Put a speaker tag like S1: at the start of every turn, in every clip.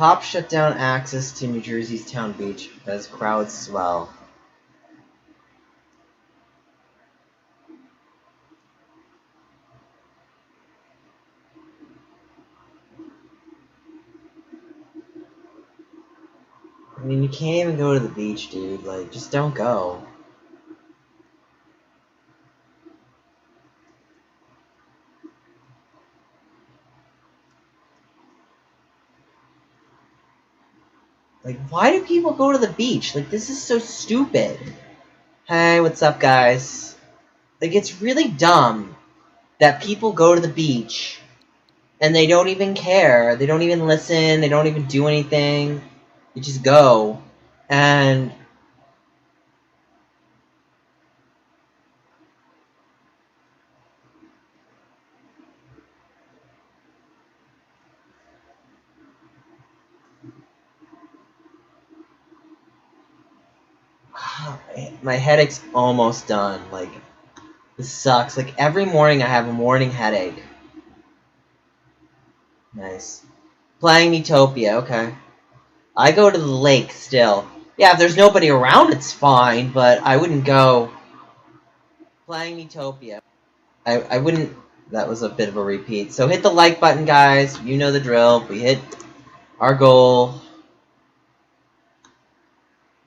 S1: Cops shut down access to New Jersey's town beach as crowds swell. I mean, you can't even go to the beach, dude. Like, just don't go. Like, why do people go to the beach? Like, this is so stupid. Hey, what's up, guys? Like, it's really dumb that people go to the beach and they don't even care. They don't even listen. They don't even do anything. They just go. And my headache's almost done. Like, this sucks. Like, every morning I have a morning headache. Nice. Playing Utopia, okay. I go to the lake still. Yeah, if there's nobody around, it's fine, but I wouldn't go. Playing Utopia. I wouldn't... That was a bit of a repeat. So hit the like button, guys. You know the drill. We hit our goal.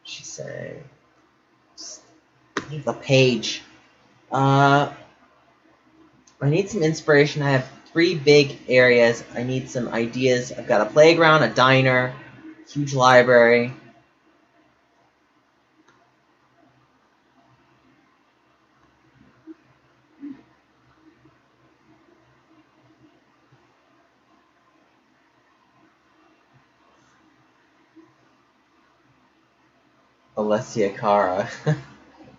S1: She's saying... Leave the page. I need some inspiration. I have 3 big areas. I need some ideas. I've got a playground, a diner, huge library. Alessia Cara.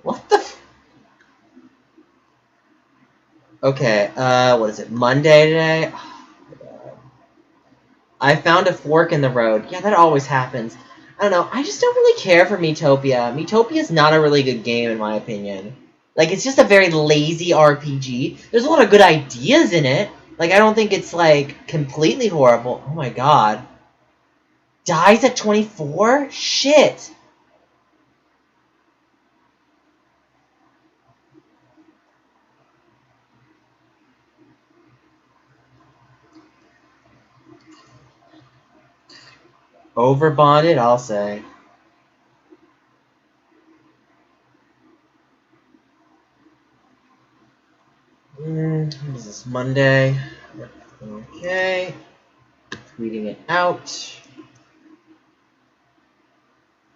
S1: What the f- Okay, what is it? Monday today? Oh, I found a fork in the road. Yeah, that always happens. I don't know, I just don't really care for Metopia. Metopia's not a really good game, in my opinion. Like, it's just a very lazy RPG. There's a lot of good ideas in it. Like, I don't think it's, like, completely horrible. Oh my god. Dies at 24? Shit! Overbonded, I'll say. What is this, Monday? Okay. Tweeting it out.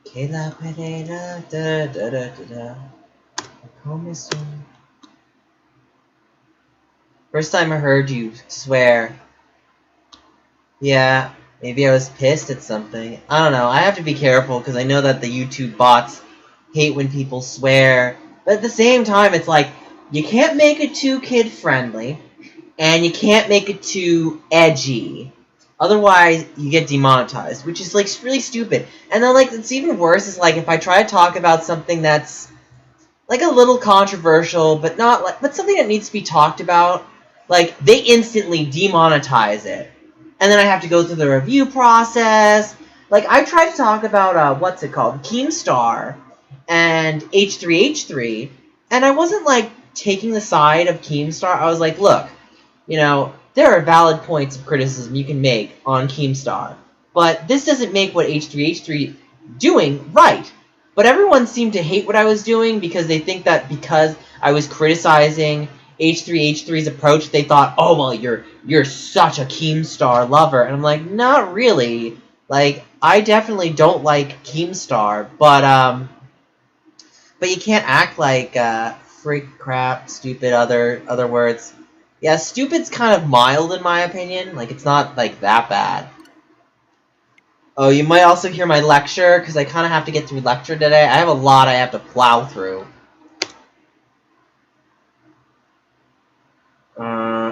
S1: Kayla Pereira, da da da da da. Call me soon. First time I heard you swear. Yeah, maybe I was pissed at something. I don't know. I have to be careful because I know that the YouTube bots hate when people swear. But at the same time, it's like, you can't make it too kid-friendly, and you can't make it too edgy. Otherwise, you get demonetized, which is, like, really stupid. And then, like, it's even worse is, like, if I try to talk about something that's, like, a little controversial, but not, like, but something that needs to be talked about, like, they instantly demonetize it. And then I have to go through the review process. Like, I tried to talk about, what's it called? Keemstar and H3H3, and I wasn't, like, taking the side of Keemstar. I was like, look, you know, there are valid points of criticism you can make on Keemstar, but this doesn't make what H3H3 doing right. But everyone seemed to hate what I was doing because they think that because I was criticizing H3H3's approach, they thought, oh, well, you're such a Keemstar lover. And I'm like, not really. Like, I definitely don't like Keemstar, but you can't act like, freak, crap, stupid, other words. Yeah, stupid's kind of mild in my opinion. Like, it's not, like, that bad. Oh, you might also hear my lecture, because I kind of have to get through lecture today. I have a lot I have to plow through.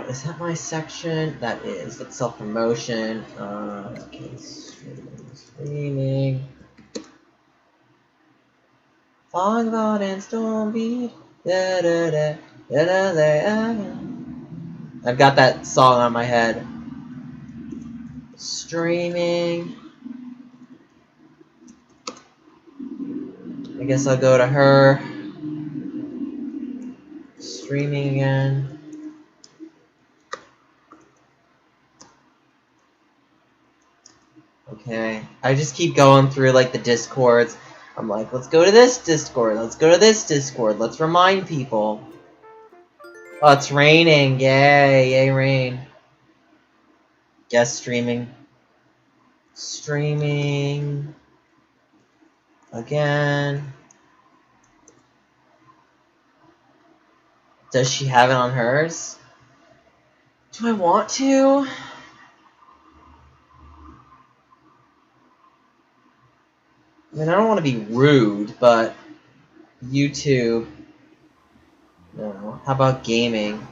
S1: Is that my section? That is. That's self-promotion. Okay, streaming. Fog, God, and storm beat. Da, da, da, da, da, da, da. I've got that song on my head. Streaming. I guess I'll go to her. Streaming again. Okay. I just keep going through like the Discords. I'm like, let's go to this Discord. Let's go to this Discord. Let's remind people. Oh, it's raining. Yay. Yay, rain. Guest streaming. Streaming. Again. Does she have it on hers? Do I want to? I mean, I don't want to be rude, but YouTube. No. How about gaming?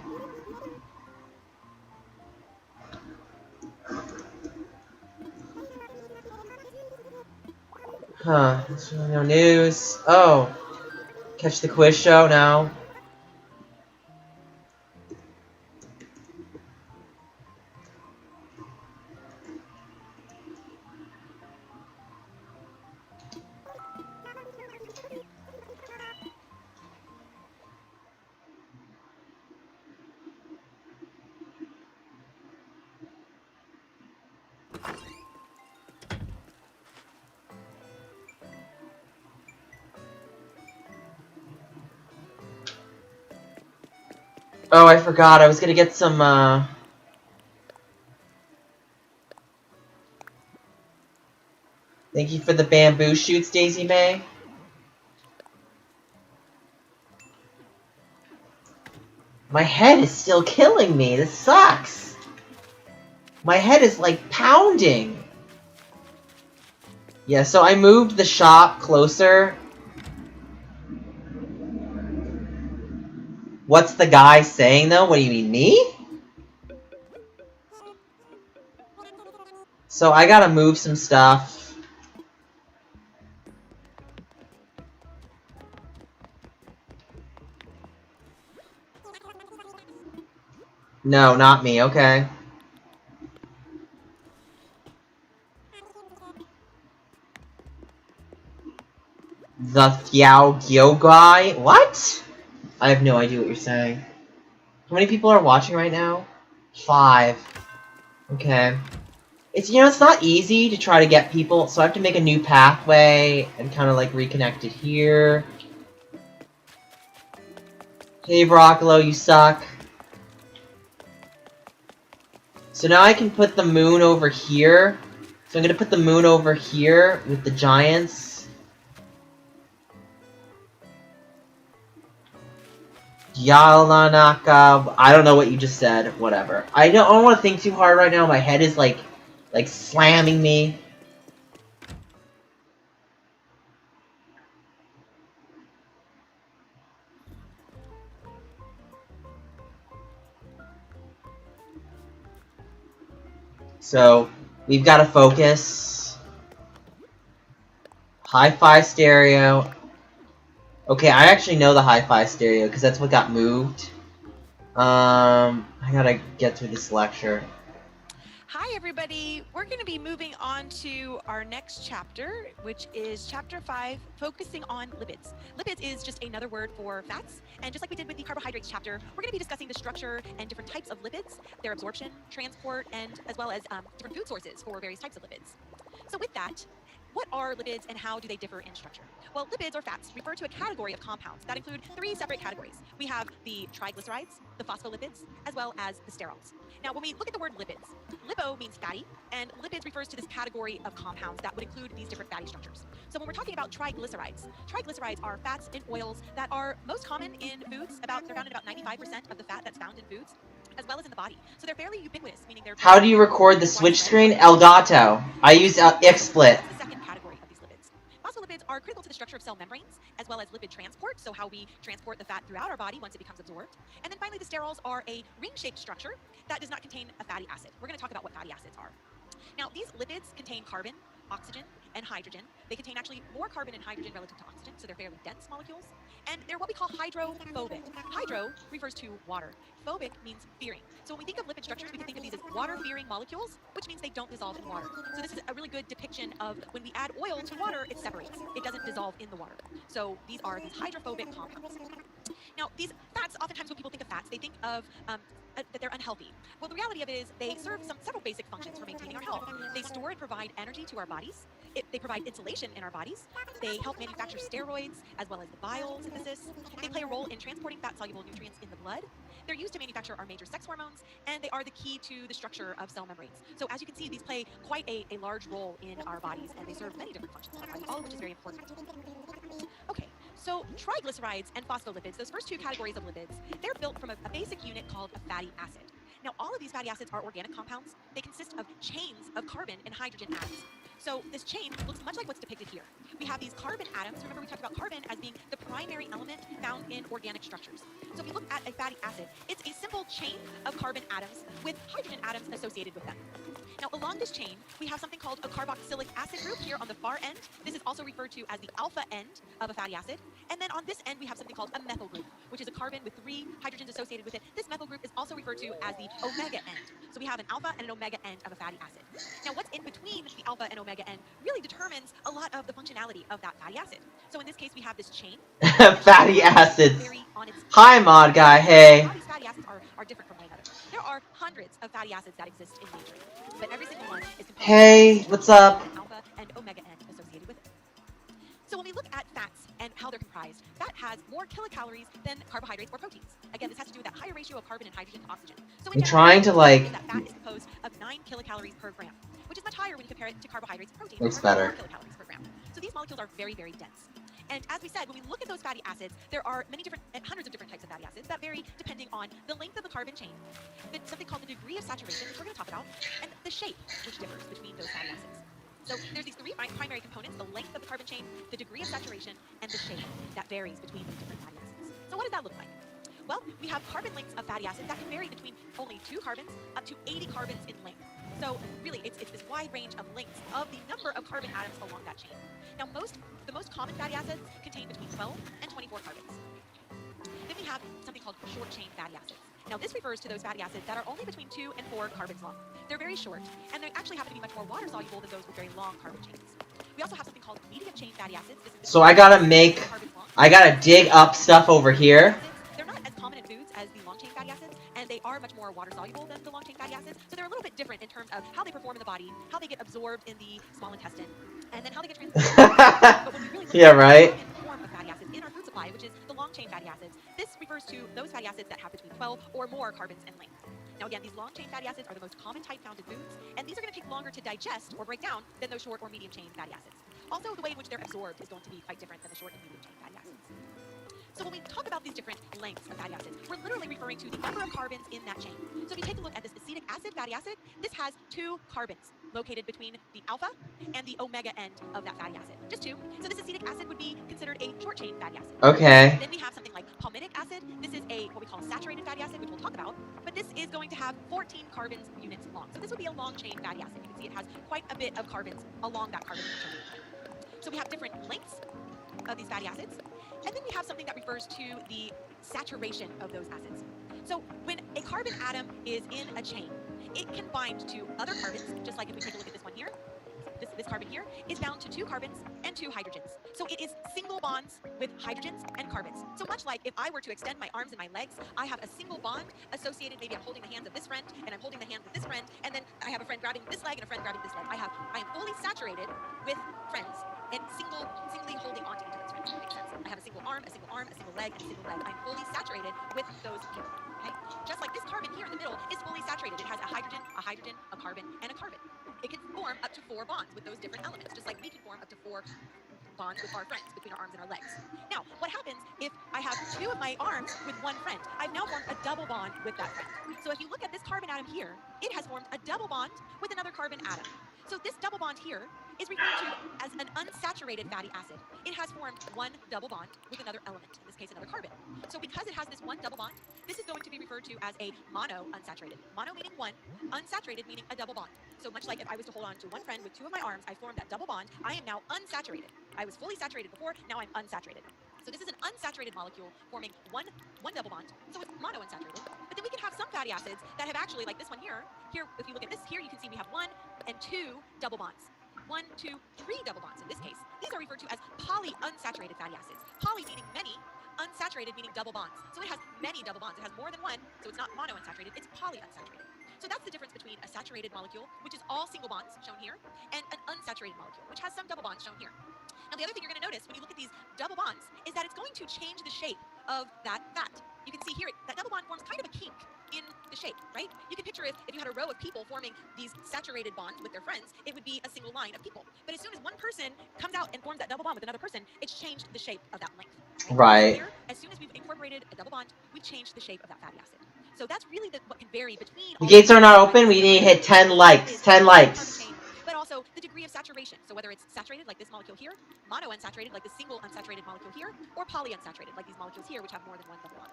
S1: Huh. There's really no news. Oh. Catch the quiz show now. Oh, I forgot. I was gonna get some, Thank you for the bamboo shoots, Daisy May. My head is still killing me. This sucks. My head is, like, pounding. Yeah, so I moved the shop closer. What's the guy saying, though? What do you mean, me? So I gotta move some stuff. No, not me, okay. The Xiao Gyo guy? What? I have no idea what you're saying. How many people are watching right now? 5. Okay. It's, you know, it's not easy to try to get people, so I have to make a new pathway and kind of like reconnect it here. Hey, Broccolo, you suck. So now I can put the moon over here. So I'm gonna put the moon over here with the giants. Yalanaka. I don't know what you just said. Whatever. I don't want to think too hard right now. My head is like slamming me. So we've got to focus. Hi-Fi stereo. Okay, I actually know the hi-fi stereo because that's what got moved. I gotta get through this lecture.
S2: Hi everybody, we're going to be moving on to our next chapter, which is chapter 5, focusing on lipids. Lipids is just another word for fats, and just like we did with the carbohydrates chapter, we're going to be discussing the structure and different types of lipids, their absorption, transport, and as well as different food sources for various types of lipids. So with that, what are lipids and how do they differ in structure? Well, lipids or fats refer to a category of compounds that include 3 separate categories. We have the triglycerides, the phospholipids, as well as the sterols. Now, when we look at the word lipids, lipo means fatty, and lipids refers to this category of compounds that would include these different fatty structures. So when we're talking about triglycerides are fats and oils that are most common in foods. They're found in about 95% of the fat that's found in foods, as well as in the body. So they're fairly ubiquitous, meaning they're...
S1: How do you record the switch screen? Elgato. I use XSplit.
S2: That's the second category of these lipids. Phospholipids are critical to the structure of cell membranes, as well as lipid transport, so how we transport the fat throughout our body once it becomes absorbed. And then finally, the sterols are a ring-shaped structure that does not contain a fatty acid. We're going to talk about what fatty acids are. Now, these lipids contain carbon, oxygen and hydrogen. They contain actually more carbon and hydrogen relative to oxygen, so they're fairly dense molecules. And they're what we call hydrophobic. Hydro refers to water. Phobic means fearing. So when we think of lipid structures, we can think of these as water-fearing molecules, which means they don't dissolve in water. So this is a really good depiction of when we add oil to water, it separates. It doesn't dissolve in the water. So these are these hydrophobic compounds. Now, these fats, oftentimes when people think of fats, they think of that they're unhealthy. Well, the reality of it is they serve several basic functions for maintaining our health. They store and provide energy to our bodies. They provide insulation in our bodies. They help manufacture steroids as well as the bile synthesis. They play a role in transporting fat-soluble nutrients in the blood. They're used to manufacture our major sex hormones, and they are the key to the structure of cell membranes. So as you can see, these play quite a large role in our bodies, and they serve many different functions in our body, all of which is very important. Okay, so triglycerides and phospholipids, those first two categories of lipids, they're built from a basic unit called a fatty acid. Now, all of these fatty acids are organic compounds. They consist of chains of carbon and hydrogen atoms. So this chain looks much like what's depicted here. We have these carbon atoms. Remember, we talked about carbon as being the primary element found in organic structures. So if you look at a fatty acid, it's a simple chain of carbon atoms with hydrogen atoms associated with them. Now, along this chain, we have something called a carboxylic acid group here on the far end. This is also referred to as the alpha end of a fatty acid. And then on this end, we have something called a methyl group, which is a carbon with 3 hydrogens associated with it. This methyl group is also referred to as the omega end. So we have an alpha and an omega end of a fatty acid. Now, what's in between the alpha and omega end really determines a lot of the functionality of that fatty acid. So in this case, we have this chain.
S1: Fatty acids. Hi, mod guy. Hey.
S2: How these fatty acids are different from one another. There are hundreds of fatty acids that exist in nature, but every single one is composed
S1: Hey, what's up?
S2: of an alpha and omega end associated with it. So when we look at fats and how they're comprised, fat has more kilocalories than carbohydrates or proteins. Again, this has to do with that higher ratio of carbon and hydrogen to oxygen. So
S1: I'm trying to like.
S2: That fat is composed of 9 kilocalories per gram, which is much higher when you compare it to carbohydrates and proteins.
S1: Looks better.
S2: 4 kilocalories per gram. So these molecules are very, very dense. And as we said, when we look at those fatty acids, there are many different, hundreds of different types of fatty acids that vary depending on the length of the carbon chain, something called the degree of saturation, which we're going to talk about, and the shape, which differs between those fatty acids. So there's these 3 primary components: the length of the carbon chain, the degree of saturation, and the shape that varies between these different fatty acids. So what does that look like? Well, we have carbon lengths of fatty acids that can vary between only 2 carbons up to 80 carbons in length. So really, it's this wide range of lengths of the number of carbon atoms along that chain. Now, the most common fatty acids contain between 12 and 24 carbons. Then we have something called short-chain fatty acids. Now, this refers to those fatty acids that are only between 2 and 4 carbons long. They're very short, and they actually happen to be much more water-soluble than those with very long carbon chains. We also have something called medium-chain fatty acids.
S1: So I gotta dig up stuff over here.
S2: They're not as common in foods as the long-chain fatty acids, and they are much more water-soluble than the long-chain fatty acids. So they're a little bit different in terms of how they perform in the body, how they get absorbed in the small intestine, and then how they get transported. But when we really look
S1: Yeah,
S2: at
S1: right.
S2: the form of fatty acids in our food supply, which is the long-chain fatty acids, this refers to those fatty acids that have between 12 or more carbons in length. Now again, these long-chain fatty acids are the most common type found in foods, and these are going to take longer to digest or break down than those short or medium-chain fatty acids. Also, the way in which they're absorbed is going to be quite different than the short and medium-chain fatty acids. So when we talk about these different lengths of fatty acids, we're literally referring to the number of carbons in that chain. So if you take a look at this acetic acid fatty acid, this has 2 carbons located between the alpha and the omega end of that fatty acid. Just 2. So this acetic acid would be considered a short-chain fatty acid.
S1: Okay.
S2: Then we have something like palmitic acid. This is what we call a saturated fatty acid, which we'll talk about. But this is going to have 14 carbons units long. So this would be a long-chain fatty acid. You can see it has quite a bit of carbons along that carbon chain. So we have different lengths of these fatty acids. And then we have something that refers to the saturation of those acids. So when a carbon atom is in a chain, it can bind to other carbons, just like if we take a look at this one here. This carbon here is bound to 2 carbons and 2 hydrogens. So it is single bonds with hydrogens and carbons. So much like if I were to extend my arms and my legs, I have a single bond associated. Maybe I'm holding the hands of this friend, and I'm holding the hands of this friend, and then I have a friend grabbing this leg and a friend grabbing this leg. I am fully saturated with friends and singly holding onto each of those friends. That makes sense. I have a single arm, a single leg, and a single leg. I'm fully saturated with those people. Okay? Just like this carbon here in the middle is fully saturated. It has a hydrogen, a carbon, and a carbon. It can form up to 4 bonds with those different elements, just like we can form up to 4 bonds with our friends between our arms and our legs. Now, what happens if I have 2 of my arms with one friend? I've now formed a double bond with that friend. So if you look at this carbon atom here, it has formed a double bond with another carbon atom. So this double bond here is referred to as an unsaturated fatty acid. It has formed one double bond with another element, in this case another carbon. So because it has this one double bond, this is going to be referred to as a monounsaturated. Mono meaning one, unsaturated meaning a double bond. So much like if I was to hold on to one friend with two of my arms, I formed that double bond. I am now unsaturated. I was fully saturated before, now I'm unsaturated. So this is an unsaturated molecule forming one double bond, so it's monounsaturated. But then we can have some fatty acids that have actually, like this one here. Here, if you look at this here, you can see we have one and two double bonds. One, two, three double bonds in this case. These are referred to as polyunsaturated fatty acids. Poly meaning many, unsaturated meaning double bonds. So it has many double bonds. It has more than one, so it's not monounsaturated, it's polyunsaturated. So that's the difference between a saturated molecule, which is all single bonds, shown here, and an unsaturated molecule, which has some double bonds, shown here. Now, the other thing you're going to notice when you look at these double bonds is that it's going to change the shape of that fat. You can see here that double bond forms kind of a kink in the shape, right? You can picture if you had a row of people forming these saturated bonds with their friends, it would be a single line of people. But as soon as one person comes out and forms that double bond with another person, it's changed the shape of that length.
S1: Right.
S2: So here, as soon as we've incorporated a double bond, we've changed the shape of that fatty acid. So that's really what can vary between.
S1: The gates are not open. We need to hit 10 likes. 10 likes.
S2: But also the degree of saturation. So whether it's saturated like this molecule here, monounsaturated like the single unsaturated molecule here, or polyunsaturated like these molecules here, which have more than one double bond.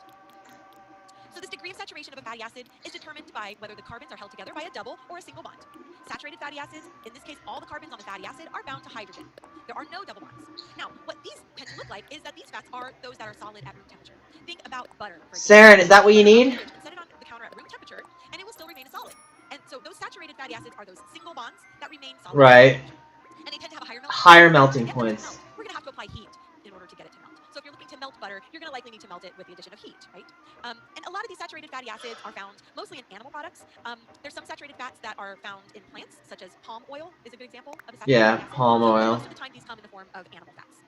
S2: So this degree of saturation of a fatty acid is determined by whether the carbons are held together by a double or a single bond. Saturated fatty acids, in this case all the carbons on the fatty acid, are bound to hydrogen. There are no double bonds. Now, what these tend to look like is that these fats are those that are solid at room temperature. Think about butter.
S1: Saren, is that what you need?
S2: Set it on the counter at room temperature, and it will still remain a solid. And so those saturated fatty acids are those single bonds that remain solid.
S1: Right.
S2: And they tend to have a
S1: higher melting points.
S2: We're going to have to apply heat in order to get it to melt. So if you're looking to melt butter, you're going to likely need to melt it with the addition of heat, right? And a lot of these saturated fatty acids are found mostly in animal products. There's some saturated fats that are found in plants, such as palm oil is a good example of a saturated fatty acid.
S1: Palm oil.
S2: Most of the time these come in the form of animal fats.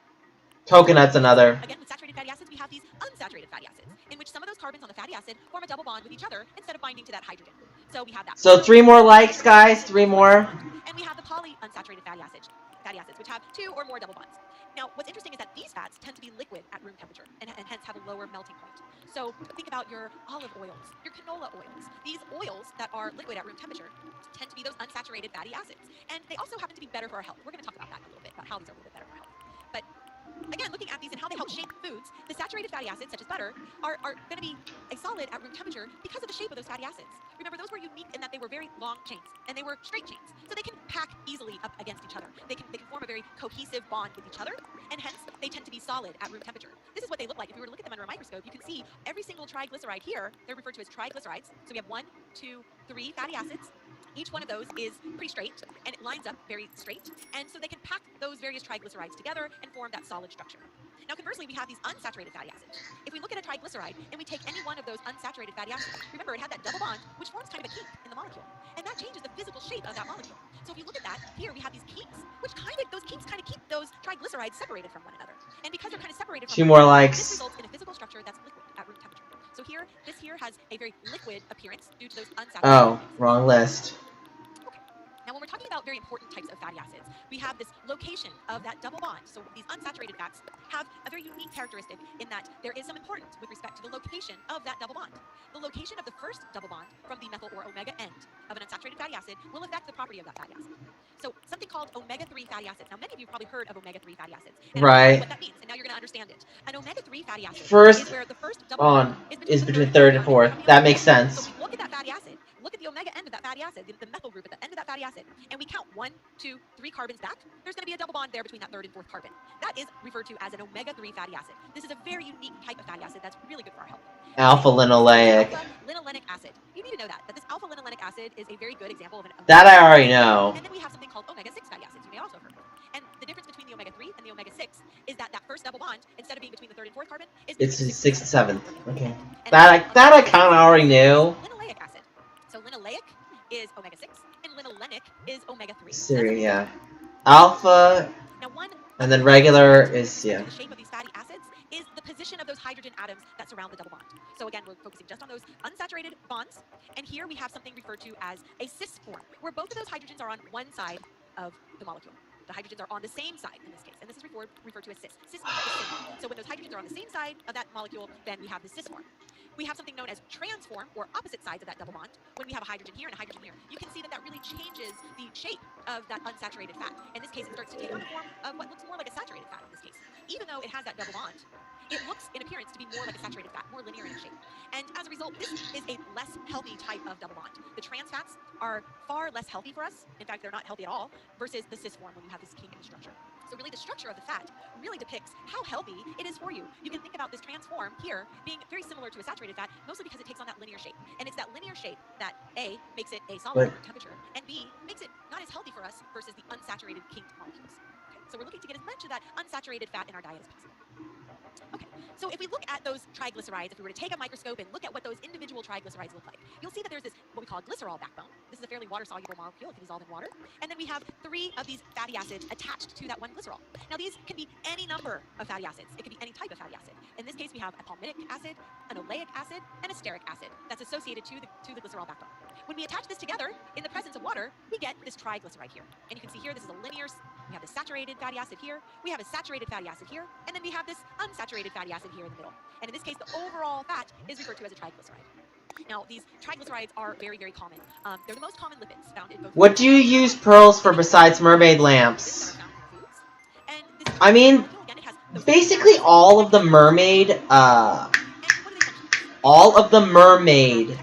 S1: Coconut's another.
S2: Again, with saturated fatty acids, we have these unsaturated fatty acids, in which some of those carbons on the fatty acid form a double bond with each other instead of binding to that hydrogen. So we have that.
S1: So 3 more likes, guys. 3 more.
S2: And we have the polyunsaturated fatty acids, which have 2 or more double bonds. Now, what's interesting is that these fats tend to be liquid at room temperature and hence have a lower melting point. So think about your olive oils, your canola oils. These oils that are liquid at room temperature tend to be those unsaturated fatty acids. And they also happen to be better for our health. We're going to talk about that in a little bit, about how these are a little bit better for our health. But again, looking at these and how they help shape foods, the saturated fatty acids, such as butter, are going to be a solid at room temperature because of the shape of those fatty acids. Remember, those were unique in that they were very long chains, and they were straight chains. So they can pack easily up against each other. They can form a very cohesive bond with each other, and hence they tend to be solid at room temperature. This is what they look like. If you were to look at them under a microscope, you can see every single triglyceride here, they're referred to as triglycerides. So we have 1, 2, 3 fatty acids. Each one of those is pretty straight, and it lines up very straight. And so they can pack those various triglycerides together and form that solid structure. Now, conversely, we have these unsaturated fatty acids. If we look at a triglyceride and we take any one of those unsaturated fatty acids, remember it had that double bond, which forms kind of a kink in the molecule. And that changes the physical shape of that molecule. So if you look at that, here we have these kinks, those kinks kind of keep those triglycerides separated from one another. And because they're kind of separated from
S1: 2 more likes.
S2: This results in a physical structure that's liquid at room temperature. So here, this here has a very liquid appearance due to those unsaturated.
S1: Oh, wrong list.
S2: Now, when we're talking about very important types of fatty acids, we have this location of that double bond. So these unsaturated fats have a very unique characteristic in that there is some importance with respect to the location of that double bond. The location of the first double bond from the methyl or omega end of an unsaturated fatty acid will affect the property of that fatty acid. So something called omega-3 fatty acids. Now, many of you have probably heard of omega-3 fatty acids. And
S1: right.
S2: What that means, and now you're going to understand it. An omega-3 fatty acid
S1: is
S2: where the first double
S1: bond is between 3rd and 4th.
S2: And
S1: That makes sense.
S2: So we look at that fatty acid, look at the omega end of that fatty acid, the methyl group at the end of that fatty acid, and we count 1, 2, 3 carbons back. There's going to be a double bond there between that 3rd and 4th carbon. That is referred to as an omega-3 fatty acid. This is a very unique type of fatty acid that's really good for our health.
S1: Alpha-linoleic.
S2: Alpha-linolenic acid. You need to know that this alpha-linolenic acid is a very good example of an omega-3.
S1: That I already know.
S2: And then we have something called omega-6 fatty acids. You may also have heard of. And the difference between the omega-3 and the omega-6 is that first double bond, instead of being between the 3rd and 4th carbon, is
S1: it's 6th and 7th. Okay.
S2: And
S1: That I kind of already knew.
S2: Linoleic acid. So linoleic is omega-6 and linolenic is omega-3.
S1: Siri, yeah. Alpha.
S2: Now
S1: and then regular is
S2: the shape of these fatty acids is the position of those hydrogen atoms that surround the double bond. So again, we're focusing just on those unsaturated bonds. And here we have something referred to as a cis form, where both of those hydrogens are on one side of the molecule. The hydrogens are on the same side in this case, and this is referred to as cis. Cis means the same. So when those hydrogens are on the same side of that molecule, then we have the cis form. We have something known as transform, or opposite sides of that double bond, when we have a hydrogen here and a hydrogen here. You can see that that really changes the shape of that unsaturated fat. In this case, it starts to take on the form of what looks more like a saturated fat in this case. Even though it has that double bond, it looks in appearance to be more like a saturated fat, more linear in its shape. And as a result, this is a less healthy type of double bond. The trans fats are far less healthy for us. In fact, they're not healthy at all, versus the cis form when you have this kink in the structure. So really the structure of the fat really depicts how healthy it is for you. You can think about this trans form here being very similar to a saturated fat, mostly because it takes on that linear shape. And it's that linear shape that A, makes it a solid at room temperature, and B, makes it not as healthy for us versus the unsaturated kinked molecules. Okay, so we're looking to get as much of that unsaturated fat in our diet as possible. Okay, so if we look at those triglycerides, if we were to take a microscope and look at what those individual triglycerides look like, you'll see that there's this, what we call a glycerol backbone. This is a fairly water-soluble molecule. It can dissolve in water. And then we have 3 of these fatty acids attached to that one glycerol. Now, these can be any number of fatty acids. It can be any type of fatty acid. In this case, we have a palmitic acid, an oleic acid, and a stearic acid that's associated to the glycerol backbone. When we attach this together in the presence of water, we get this triglyceride here. And you can see here, this is a linear, we have the saturated fatty acid here, we have a saturated fatty acid here, and then we have this unsaturated fatty acid here in the middle. And in this case, the overall fat is referred to as a triglyceride. Now, these triglycerides are very, very common. They're the most common lipids found in both.
S1: What do you use pearls for besides mermaid lamps? I mean, basically all of the mermaid, all of the mermaid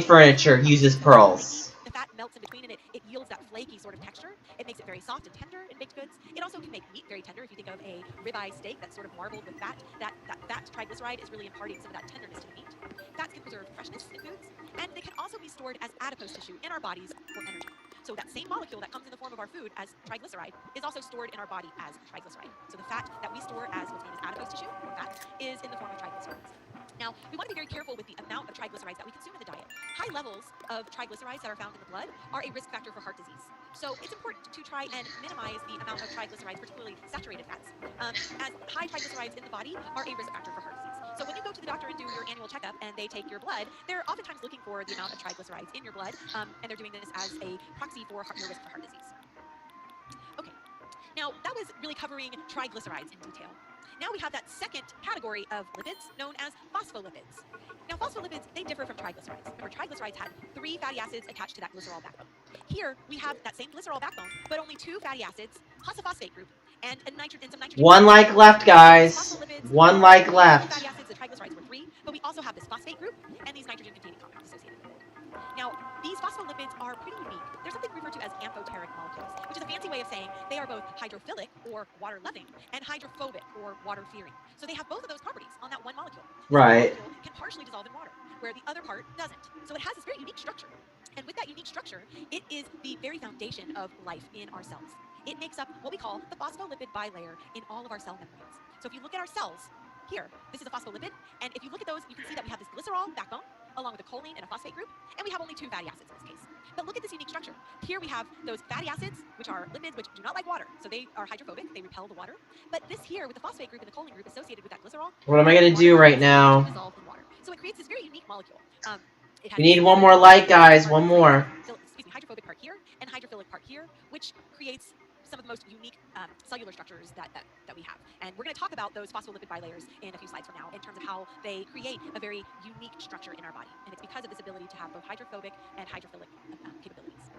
S1: furniture uses pearls.
S2: The fat melts in between and it yields that flaky sort of texture. It makes it very soft and tender in baked goods. It also can make meat very tender. If you think of a ribeye steak that's sort of marbled with fat, that fat triglyceride is really imparting some of that tenderness to the meat. Fats can preserve freshness in foods, and they can also be stored as adipose tissue in our bodies for energy. So that same molecule that comes in the form of our food as triglyceride is also stored in our body as triglyceride. So the fat that we store as what's known as adipose tissue, or fat, is in the form of triglycerides. Now, we want to be very careful with the amount of triglycerides that we consume in the diet. High levels of triglycerides that are found in the blood are a risk factor for heart disease. So it's important to try and minimize the amount of triglycerides, particularly saturated fats, as high triglycerides in the body are a risk factor for heart disease. So when you go to the doctor and do your annual checkup and they take your blood, they're oftentimes looking for the amount of triglycerides in your blood, and they're doing this as a proxy for your risk for heart disease. Okay, now that was really covering triglycerides in detail. Now we have that second category of lipids known as phospholipids. Now phospholipids, they differ from triglycerides. Remember, triglycerides had 3 fatty acids attached to that glycerol backbone. Here we have that same glycerol backbone, but only 2 fatty acids, plus a phosphate group, and some nitrogen.
S1: One like left, guys. One like left.
S2: Fatty acids, the triglycerides were 3, but we also have this phosphate group and these nitrogen-containing compounds associated with it. Now, these phospholipids are pretty unique. They're something referred to as amphoteric molecules, which is a fancy way of saying they are both hydrophilic, or water-loving, and hydrophobic, or water-fearing. So they have both of those properties on that one molecule.
S1: Right.
S2: One molecule can partially dissolve in water, where the other part doesn't. So it has this very unique structure. And with that unique structure, it is the very foundation of life in our cells. It makes up what we call the phospholipid bilayer in all of our cell membranes. So if you look at our cells, here, this is a phospholipid, and if you look at those, you can see that we have this glycerol backbone, along with a choline and a phosphate group, and we have only 2 fatty acids in this case. But look at this unique structure. Here we have those fatty acids, which are lipids, which do not like water, so they are hydrophobic, they repel the water. But this here, with the phosphate group and the choline group associated with that glycerol,
S1: what am I going to do right now?
S2: Dissolve in water. So it creates this very unique molecule.
S1: We need one more light, guys, one more.
S2: Excuse me, hydrophobic part here and hydrophilic part here, which creates some of the most unique cellular structures that we have. And we're going to talk about those phospholipid bilayers in a few slides from now in terms of how they create a very unique structure in our body. And it's because of this ability to have both hydrophobic and hydrophilic capabilities.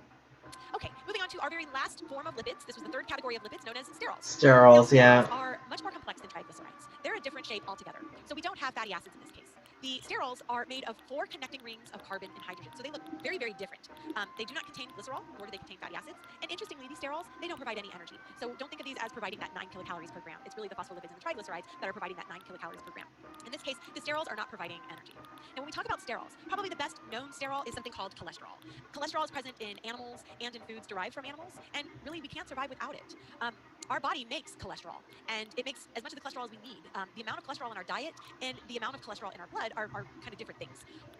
S2: Okay, moving on to our very last form of lipids. This was the third category of lipids known as sterols.
S1: Sterols, yeah.
S2: Sterols are much more complex than triglycerides. They're a different shape altogether. So we don't have fatty acids in this case. The sterols are made of 4 connecting rings of carbon and hydrogen. So they look very, very different. They do not contain glycerol, nor do they contain fatty acids. And interestingly, these sterols, they don't provide any energy. So don't think of these as providing that 9 kilocalories per gram. It's really the phospholipids and the triglycerides that are providing that 9 kilocalories per gram. In this case, the sterols are not providing energy. Now, when we talk about sterols, probably the best known sterol is something called cholesterol. Cholesterol is present in animals and in foods derived from animals, and really we can't survive without it. Our body makes cholesterol, and it makes as much of the cholesterol as we need. The amount of cholesterol in our diet and the amount of cholesterol in our blood are kind of different things.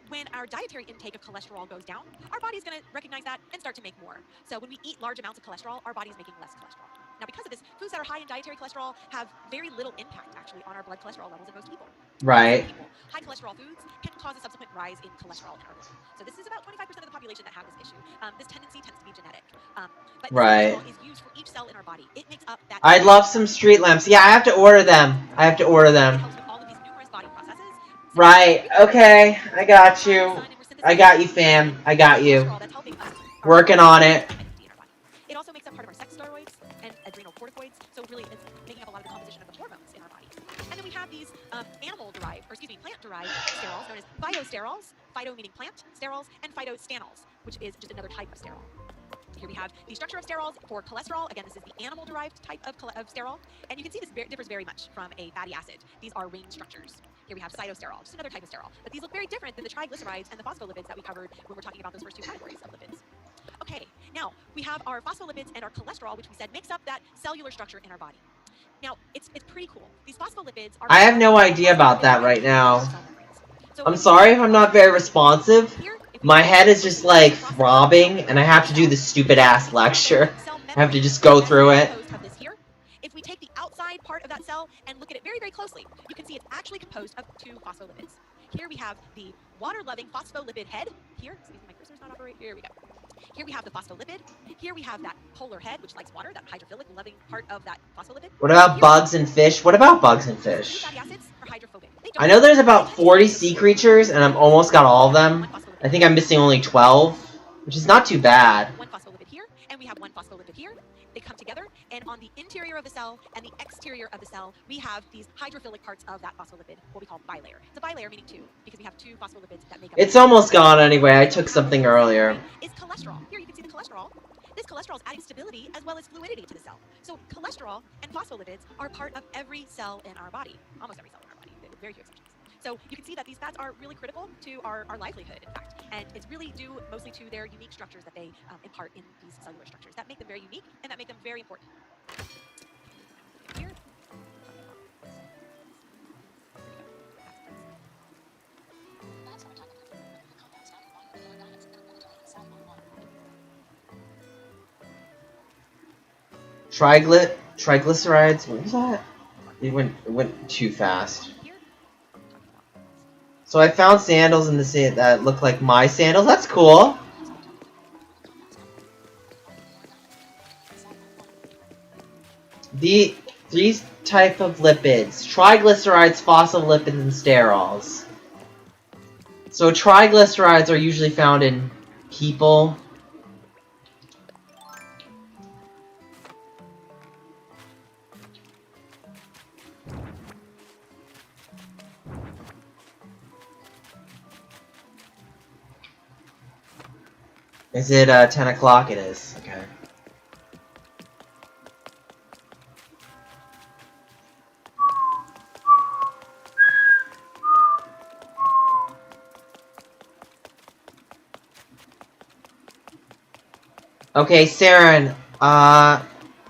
S2: When our dietary intake of cholesterol goes down, our body's going to recognize that and start to make more. So when we eat large amounts of cholesterol, our body's making less cholesterol. Now, because of this, foods that are high in dietary cholesterol have very little impact, actually, on our blood cholesterol levels in most people.
S1: Right.
S2: High cholesterol foods can cause a subsequent rise in cholesterol in our blood. So this is about 25% of the population that have this issue. This tendency tends to be genetic. But
S1: right.
S2: Cholesterol is used for each cell in our body. It makes up that.
S1: I'd love some street lamps. Yeah, I have to order them. I have to order them.
S2: It helps with all of these numerous body processes.
S1: Right, okay, I got you. I got you, fam. I got you. Working on it.
S2: It also makes up part of our sex steroids and adrenal corticoids, so really it's making up a lot of the composition of the hormones in our body. And then we have these plant-derived sterols known as phytosterols, phyto meaning plant, sterols, and phytostanols, which is just another type of sterol. Here we have the structure of sterols for cholesterol. Again, this is the animal-derived type of sterol. And you can see this differs very much from a fatty acid. These are ring structures. Here we have cytosterol, just another type of sterol. But these look very different than the triglycerides and the phospholipids that we covered when we're talking about those first two categories of lipids. Okay, now we have our phospholipids and our cholesterol, which we said makes up that cellular structure in our body. Now, it's pretty cool. These phospholipids are...
S1: I have no idea about that right now. I'm sorry if I'm not very responsive. My head is just like throbbing, and I have to do this stupid ass lecture. I have to just go through it.
S2: If we take the outside part of that cell and look at it very, very closely, you can see it's actually composed of two phospholipids. Here we have the water-loving phospholipid head. Here, excuse me, my cursor's not operating. Here we go. Here we have the phospholipid. Here we have that polar head, which likes water, that hydrophilic, loving part of that phospholipid.
S1: What about bugs and fish? What about bugs and fish?
S2: Fatty acids are hydrophobic.
S1: I know there's about 40 sea creatures, and I've almost got all of them. I think I'm missing only 12, which is not too bad.
S2: One phospholipid here, and we have one phospholipid here. They come together, and on the interior of the cell and the exterior of the cell, we have these hydrophilic parts of that phospholipid, what we call bilayer. It's a bilayer meaning two, because we have two phospholipids that make up...
S1: It's almost gone anyway. I took something earlier.
S2: Is cholesterol. Here you can see the cholesterol. This cholesterol is adding stability as well as fluidity to the cell. So cholesterol and phospholipids are part of every cell in our body. Almost every cell in our body. Very few exceptions. So you can see that these fats are really critical to our livelihood, in fact. And it's really due mostly to their unique structures that they impart in these cellular structures that make them very unique and that make them very important. Here.
S1: Triglycerides? What was that? It went too fast. So I found sandals in the sand that look like my sandals. That's cool. These type of lipids: triglycerides, phospholipids, and sterols. So triglycerides are usually found in people. Is it 10 o'clock? It is. Okay. Okay, Saren. Oh,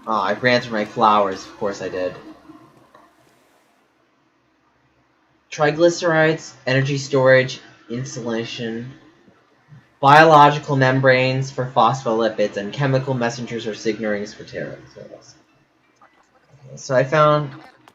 S1: I ran through my flowers. Of course I did. Triglycerides, energy storage, insulation, biological membranes for phospholipids, and chemical messengers or signalings for sterols. Okay, so I found...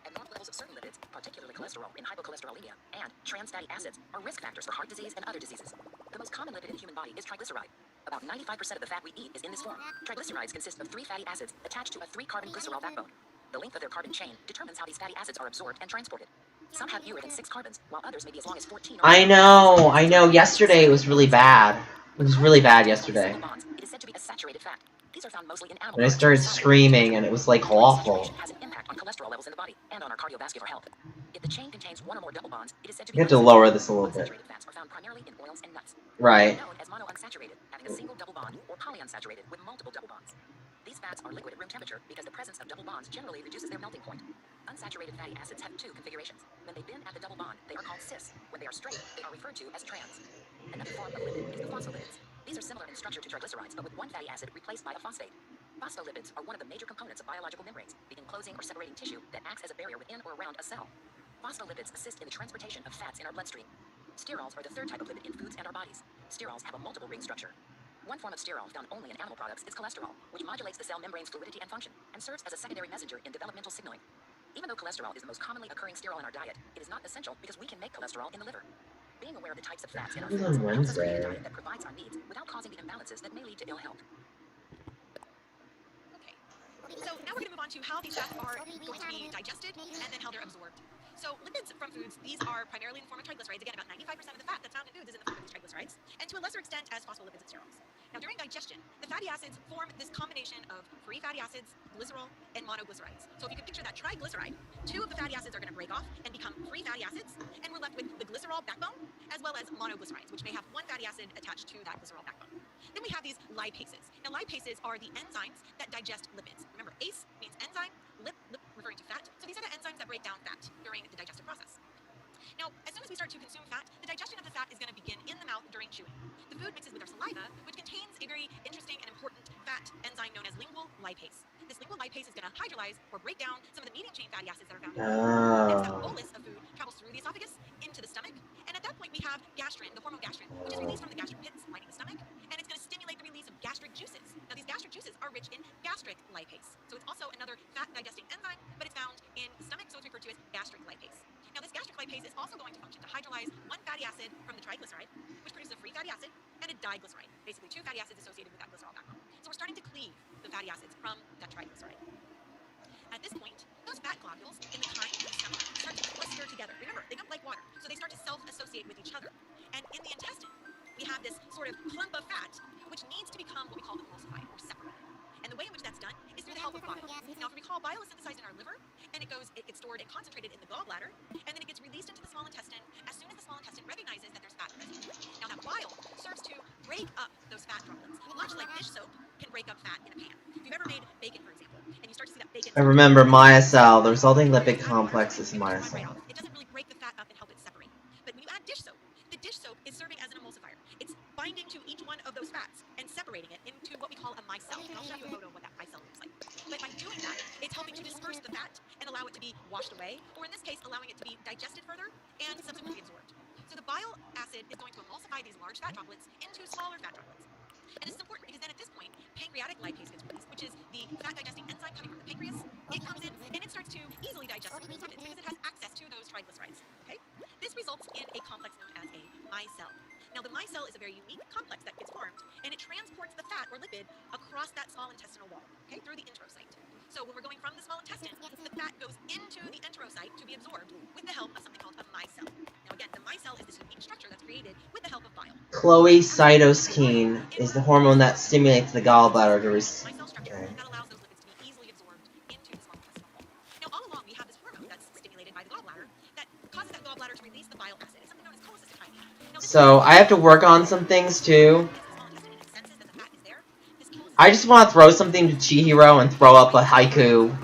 S3: Abnormal levels of certain lipids, particularly cholesterol in hypocholesterolemia, and trans fatty acids are risk factors for heart disease and other diseases. The most common lipid in the human body is triglyceride. About 95% of the fat we eat is in this form. Triglycerides consist of 3 fatty acids attached to a 3-carbon glycerol backbone. The length of their carbon chain determines how these fatty acids are absorbed and transported. Some have fewer than 6 carbons, while others may be as long as 14 or...
S1: I know. Yesterday it was really bad. It was really bad yesterday.
S3: It is said to be a saturated fat. These are found mostly in animal...
S1: And I started screaming, and it was, like, awful.
S3: ...has an impact on cholesterol levels in the body and on our cardiovascular health. If the chain contains one or more double bonds, it is said to be...
S1: You have to lower this a little bit.
S3: Unsaturated fats are found primarily in oils and nuts.
S1: Right.
S3: Known as monounsaturated, having a single double bond, or polyunsaturated with multiple double bonds. These fats are liquid at room temperature because the presence of double bonds generally reduces their melting point. Unsaturated fatty acids have 2 configurations. When they've been at the double bond, they are called cis. When they are straight, they are referred to as trans. Another form of lipid is the phospholipids. These are similar in structure to triglycerides, but with one fatty acid replaced by a phosphate. Phospholipids are one of the major components of biological membranes, the enclosing or separating tissue that acts as a barrier within or around a cell. Phospholipids assist in the transportation of fats in our bloodstream. Sterols are the third type of lipid in foods and our bodies. Sterols have a multiple ring structure. One form of sterol found only in animal products is cholesterol, which modulates the cell membrane's fluidity and function, and serves as a secondary messenger in developmental signaling. Even though cholesterol is the most commonly occurring sterol in our diet, it is not essential because we can make cholesterol in the liver. Being aware of the types of fats in our foods helps us create a diet that provides our needs without causing the imbalances that may lead to ill health.
S2: Okay. So now we're going to move on to how these fats are going to be digested and then how they're absorbed. So lipids from foods, these are primarily in the form of triglycerides. Again, about 95% of the fat that's found in foods is in the form of these triglycerides, and to a lesser extent as phospholipids and sterols. Now, during digestion, the fatty acids form this combination of free fatty acids, glycerol, and monoglycerides. So if you could picture that triglyceride, two of the fatty acids are going to break off and become free fatty acids, and we're left with the glycerol backbone, as well as monoglycerides, which may have one fatty acid attached to that glycerol backbone. Then we have these lipases. Now, lipases are the enzymes that digest lipids. Remember, ACE means enzyme, lip referring to fat. So these are the enzymes that break down fat during the digestive process. Now, as soon as we start to consume fat, the digestion of the fat is going to begin in the mouth during chewing. The food mixes with our saliva, which contains a very interesting and important fat enzyme known as lingual lipase. This lingual lipase is going to hydrolyze or break down some of the medium chain fatty acids that are found in the food. Next, that bolus of food travels through the esophagus into the stomach, and at that point we have gastrin, the hormone gastrin, which is released from the gastric pits lining the stomach, and it's going to stimulate the release of gastric juices. Now, these gastric juices are rich in gastric lipase, so it's also another fat digesting enzyme, but it's found in the stomach, so it's referred to as gastric lipase. Now, this gastric lipase is also going to function to hydrolyze one fatty acid from the triglyceride, which produces a free fatty acid, and a diglyceride, basically two fatty acids associated with that glycerol backbone. So we're starting to cleave the fatty acids from that triglyceride. At this point, those fat globules in the chyme and the stomach start to cluster together. Remember, they don't like water, so they start to self-associate with each other. And in the intestine, we have this sort of clump of fat, which needs to become what we call emulsified or separated. And the way in which that's done is through the help of bile. Now, if you recall, bile is synthesized in our liver, and it gets stored and concentrated in the gallbladder, and then it gets released into the small intestine as soon as the small intestine recognizes that there's fat present. Now, that bile serves to break up those fat droplets, much like dish soap can break up fat in a pan. If you've ever made bacon, for example, and you start to see that bacon.
S1: I remember myocyl. The resulting lipid complex is myocyl.
S2: It doesn't really break the fat up and help it separate. But when you add dish soap, the dish soap is serving as an emulsifier. It's binding to each one of those fats and separating it into what we call a micelle. And I'll show you a photo of what that micelle looks like. But by doing that, it's helping to disperse the fat and allow it to be washed away, or in this case, allowing it to be digested further and subsequently absorbed. So the bile acid is going to emulsify these large fat droplets into smaller fat droplets. And this is important because then at this point, pancreatic lipase gets released, which is the fat digesting enzyme coming from the pancreas. It comes in and it starts to easily digest lipids because it has access to those triglycerides. Okay? This results in a complex known as a micelle. Now, the micelle is a very unique complex that gets formed, and it transports the fat or lipid across that small intestinal wall, okay, through the enterocyte. So when we're going from the small intestine, the fat goes into the enterocyte to be absorbed with the help of something called a micelle. Now, again, the micelle is this unique structure that's created with the help of bile.
S1: Chloe cytokine is the hormone that stimulates the gallbladder to receive.
S2: Okay. That allows those lipids to be easily absorbed into the small intestinal wall. Now, all along, we have this hormone that's stimulated by the gallbladder that causes that gallbladder to release the bile acid. It's something known as cholecystokinin.
S1: So I have to work on some things too. I just want to throw something to Chihiro and throw up a haiku.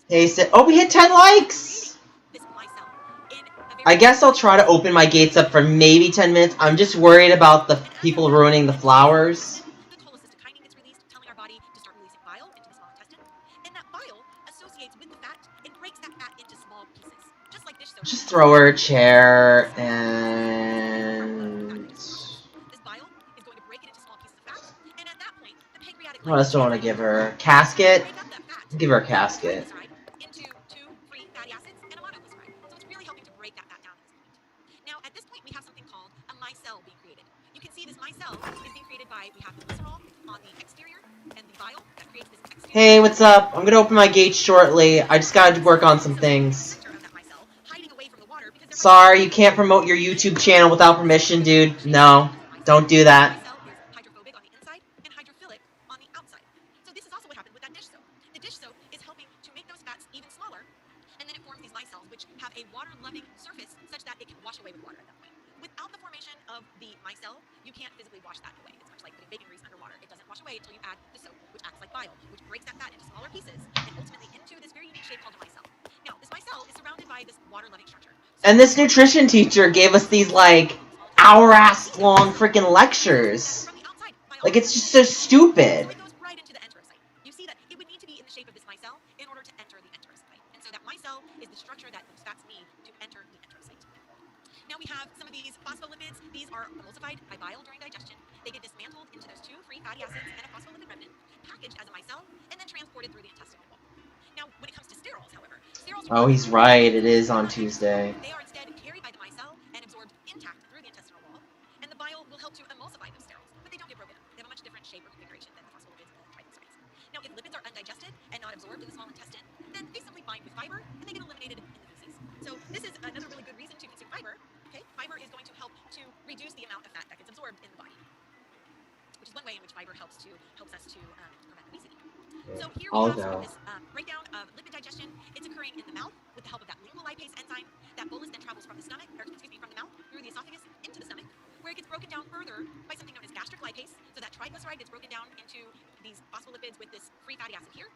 S1: Hey, oh, we hit 10 likes! I guess I'll try to open my gates up for maybe 10 minutes. I'm just worried about the people ruining the flowers.
S2: The cholecystokinin gets released, telling our body to start releasing bile into the small intestine. And that bile associates with the fat and breaks that fat into small pieces. Just like dish soap.
S1: Just throw her a chair and...
S2: This bile is going to break it into small pieces of fat. And at that point, the pancreatic...
S1: What else do I want to give her? Casket? Give her a casket.
S2: Into two free fatty acids and a monoglyceride. So it's really helping to break that fat down at this point. Now, at this point, we have something called a micelle being created. You can see this micelle is being created by, we have the glycerol on the exterior and the bile that creates this exterior.
S1: Hey, what's up? I'm gonna open my gates shortly. I just gotta work on some things. Sorry, you can't promote your YouTube channel without permission, dude. No, don't do that.
S2: Hydrophobic on the inside and hydrophilic on the outside. So this is also what happened with that dish soap. The dish soap is helping to make those fats even smaller, and then it forms these micelles, which have a water-loving surface such that it can wash away with water at that point. Without the formation of the micelle, you can't physically wash that away. It's much like putting bacon grease underwater. It doesn't wash away until you add the soap, which acts like bile, which breaks that fat into smaller pieces and ultimately into this very unique shape called a micelle. Now, this micelle is surrounded by this water-loving structure.
S1: And this nutrition teacher gave us these, like, hour-ass-long freaking lectures. Like, it's just so stupid.
S2: So it goes right into the enterocyte. You see that it would need to be in the shape of this micelle in order to enter the enterocyte. And so that micelle is the structure that those fats need to enter the enterocyte. Now we have some of these phospholipids. These are emulsified by bile during digestion. They get dismantled into those two free fatty acids and a phospholipid remnant, packaged as a micelle, and then transported through the intestinal wall. Now, when it comes to sterols, however, sterols...
S1: Oh, he's right. It is on Tuesday.
S2: They are instead carried by the micelle and absorbed intact through the intestinal wall, and the bile will help to emulsify those sterols, but they don't get broken up. They have a much different shape or configuration than the phospholipids and the triglycerides. Now, if lipids are undigested and not absorbed helps us to prevent obesity. So here we
S1: I'll
S2: have sort of
S1: go.
S2: this breakdown of lipid digestion. It's occurring in the mouth with the help of that lingual lipase enzyme. That bolus then travels from the stomach, or excuse me, from the mouth through the esophagus into the stomach, where it gets broken down further by something known as gastric lipase. So that triglyceride gets broken down into these phospholipids with this free fatty acid here.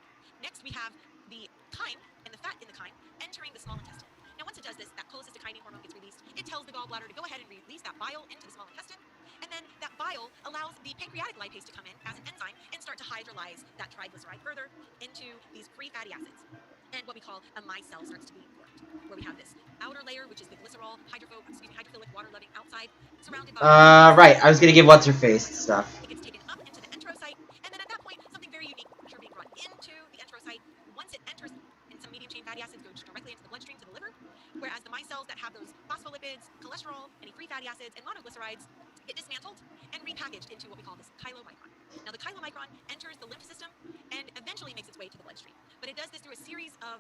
S2: Next, we have the chyme and the fat in the chyme entering the small intestine. Now, once it does this, that cholecystokinin hormone gets released. It tells the gallbladder to go ahead and release that bile into the small intestine. And then that bile allows the pancreatic lipase to come in as an enzyme and start to hydrolyze that triglyceride further into these free fatty acids. And what we call a micelle starts to be formed, where we have this outer layer, which is the glycerol, hydrophilic, water-loving outside, surrounded by...
S1: Right, I was gonna give what's-her-face stuff.
S2: It gets taken up into the enterocyte, and then at that point, something very unique is being brought into the enterocyte. Once it enters, and some medium-chain fatty acids go directly into the bloodstream to the liver, whereas the micelles that have those phospholipids, cholesterol, any free fatty acids, and monoglycerides get dismantled and repackaged into what we call this chylomicron. Now, the chylomicron enters the lymph system and eventually makes its way to the bloodstream. But it does this through a series of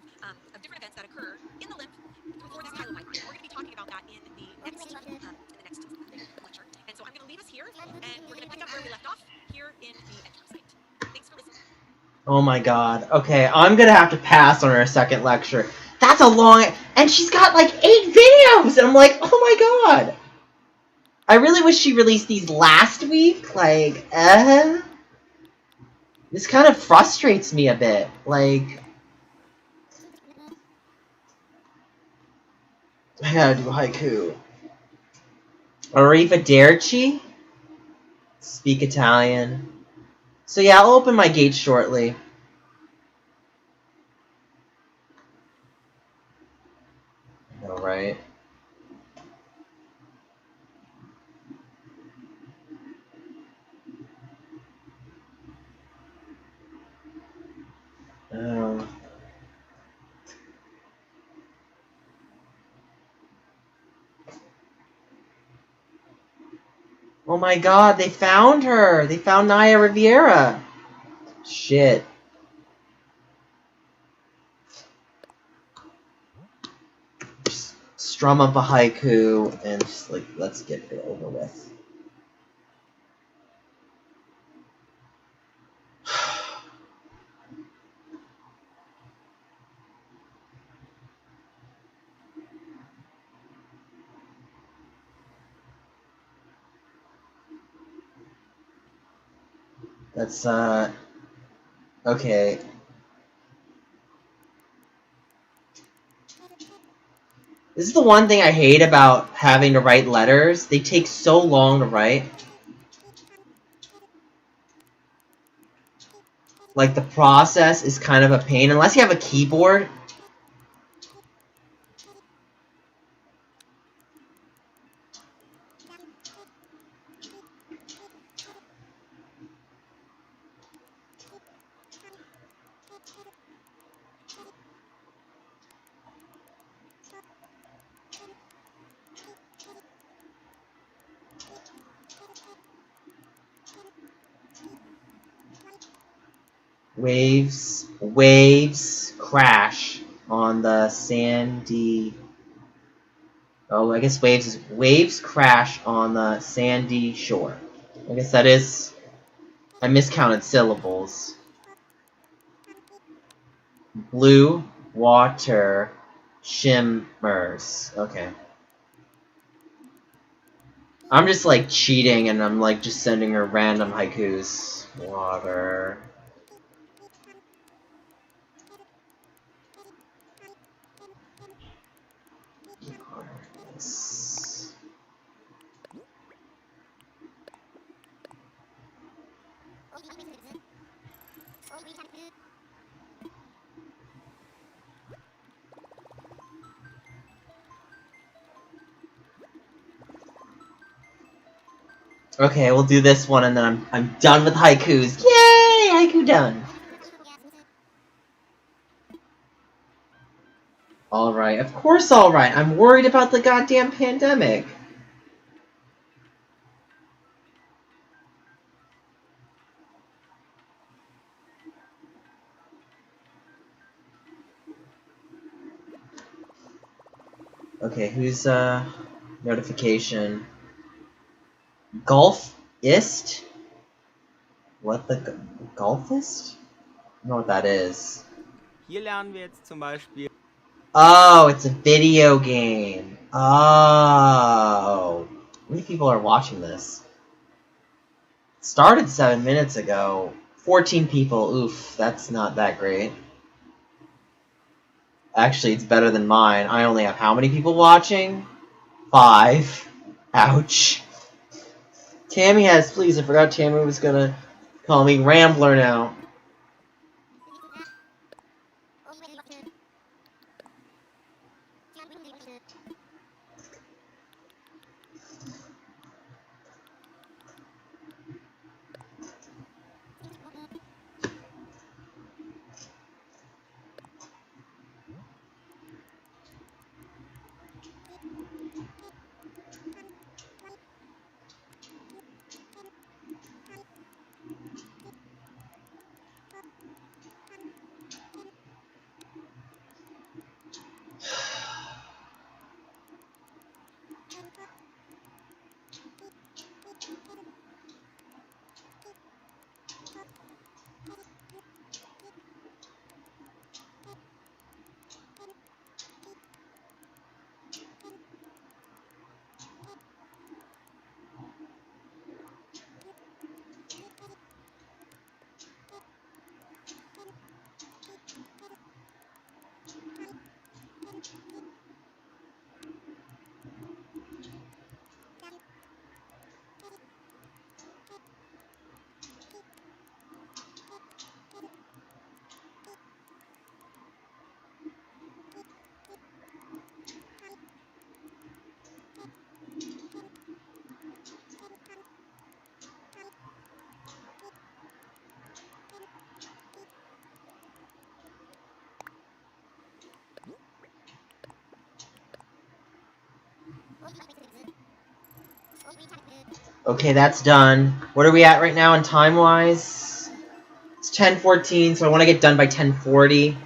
S2: different events that occur in the lymph for this chylomicron. And we're going to be talking about that in the next lecture. And so I'm going to leave us here, and we're going to pick up where we left off here in the enterocyte. Thanks for listening.
S1: Oh my god. Okay, I'm gonna have to pass on her second lecture. That's a long... And she's got like 8 videos! And I'm like, oh my god! I really wish she released these last week. Like, this kind of frustrates me a bit. Like... I gotta do haiku. Arrivederci? Speak Italian. So yeah, I'll open my gate shortly. Alright. Oh my god, they found her! They found Naya Riviera! Shit. Just strum up a haiku and just like, let's get it over with. That's, okay. This is the one thing I hate about having to write letters. They take so long to write. Like, the process is kind of a pain. Unless you have a keyboard. Waves crash on the sandy... Oh, I guess waves crash on the sandy shore. I guess that is... I miscounted syllables. Blue water shimmers. Okay. I'm just like cheating and I'm like just sending her random haikus. Water. Okay, we'll do this one and then I'm done with haikus. Yay! Haiku done. Alright, of course alright. I'm worried about the goddamn pandemic. Okay, who's notification? Gulf Ist? What the Golfist? I don't know what that is.
S4: Hier lernen wir jetzt zum Beispiel.
S1: Oh, it's a video game. Oh. How many people are watching this? It started 7 minutes ago. 14 people. Oof, that's not that great. Actually, it's better than mine. I only have how many people watching? 5. Ouch. Tammy has, please, I forgot Tammy was gonna call me Rambler now. Okay, that's done. What are we at right now in time-wise? It's 10:14, so I want to get done by 10:40.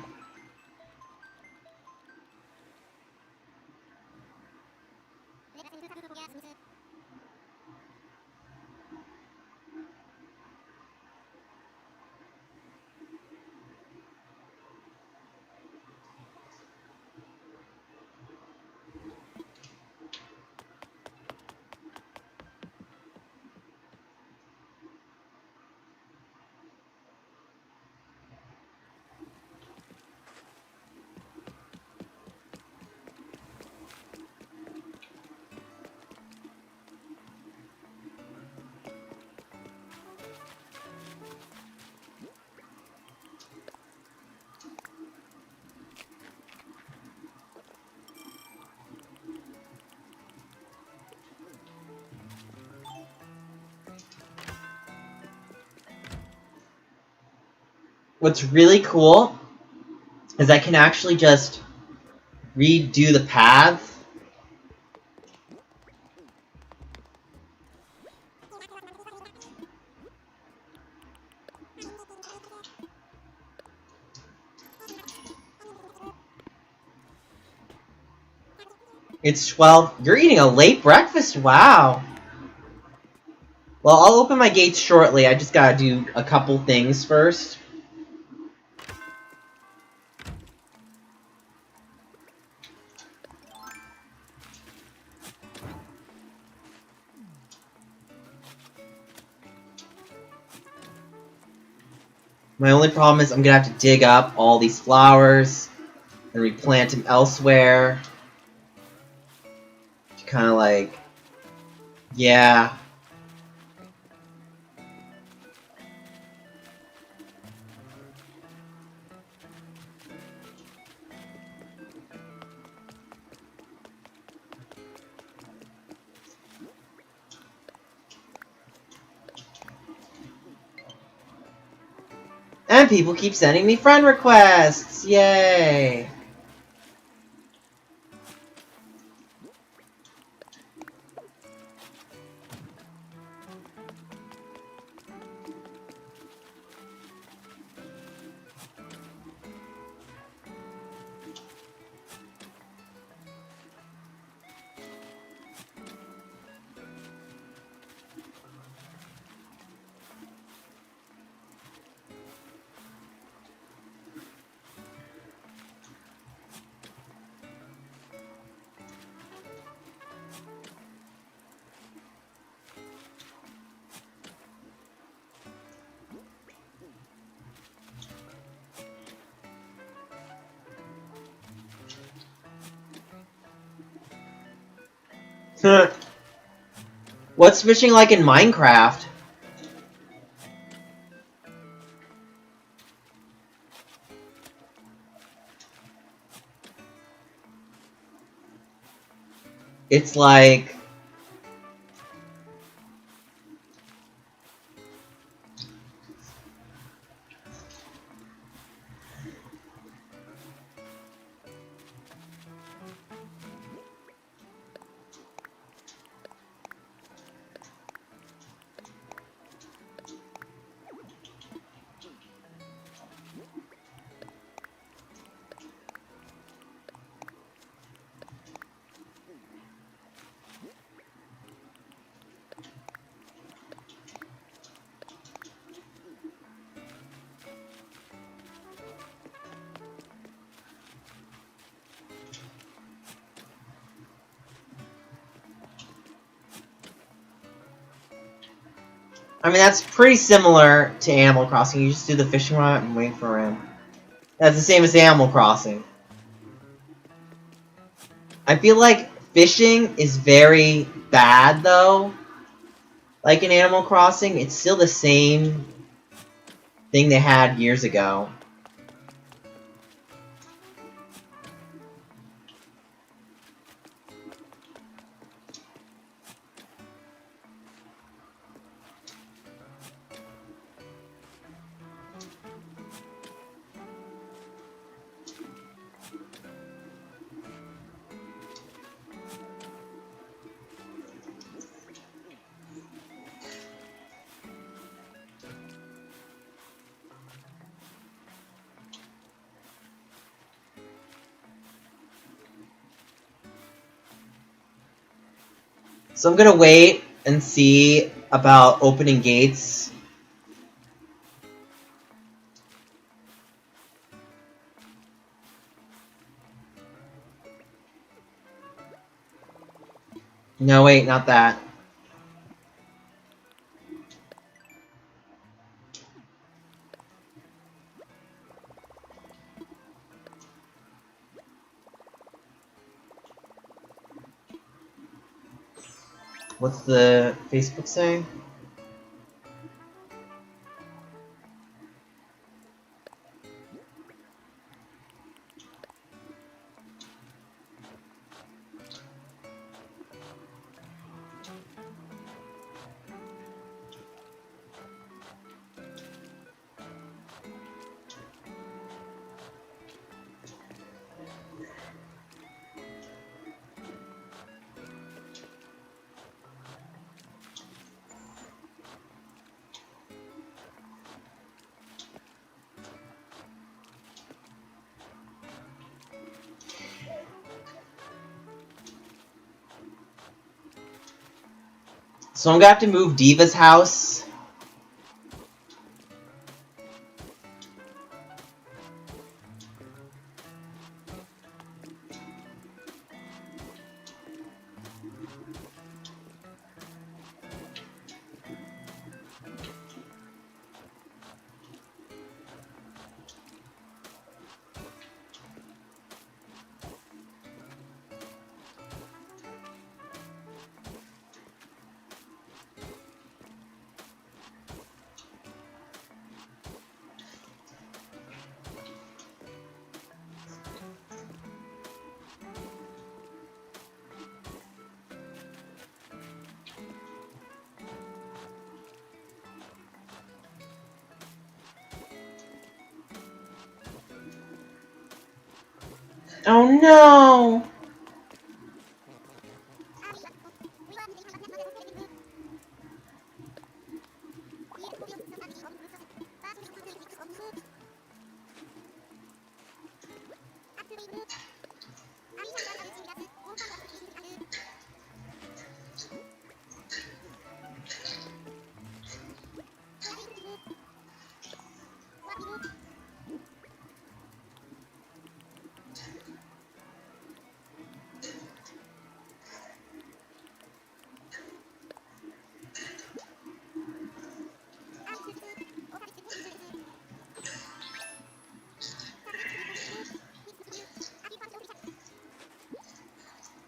S1: What's really cool is I can actually just redo the path. It's 12. You're eating a late breakfast? Wow. Well, I'll open my gates shortly. I just gotta do a couple things first. My only problem is I'm gonna have to dig up all these flowers and replant them elsewhere. To kind of like, yeah. And people keep sending me friend requests! Yay! What's fishing like in Minecraft? It's like... I mean, that's pretty similar to Animal Crossing. You just do the fishing rod and wait for him. That's the same as Animal Crossing. I feel like fishing is very bad, though. Like in Animal Crossing, it's still the same thing they had years ago. So I'm gonna wait and see about opening gates. No, wait, not that. What's the Facebook saying? So I'm gonna have to move Diva's house. Oh no!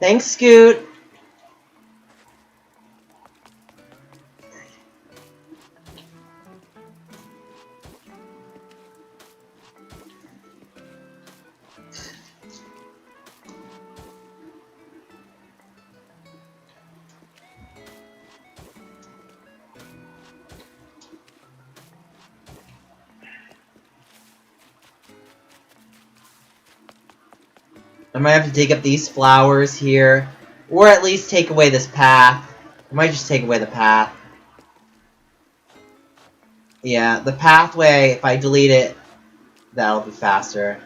S1: Thanks, Scoot. I might have to dig up these flowers here. Or at least take away this path. I might just take away the path. Yeah, the pathway, if I delete it, that'll be faster.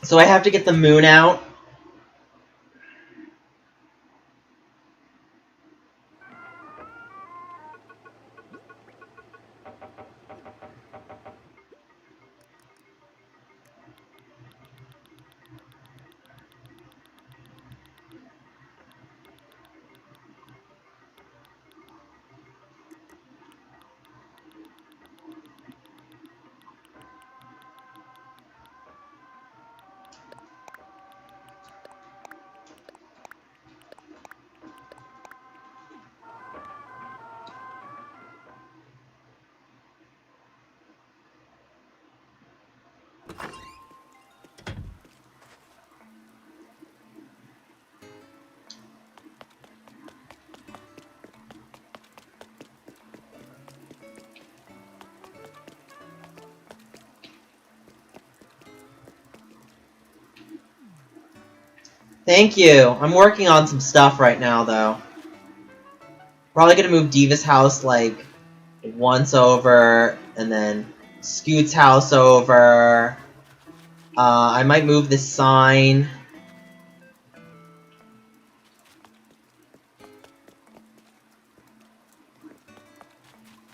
S1: So I have to get the moon out. Thank you. I'm working on some stuff right now, though. Probably gonna move Diva's house, like, once over, and then Scoot's house over. I might move this sign.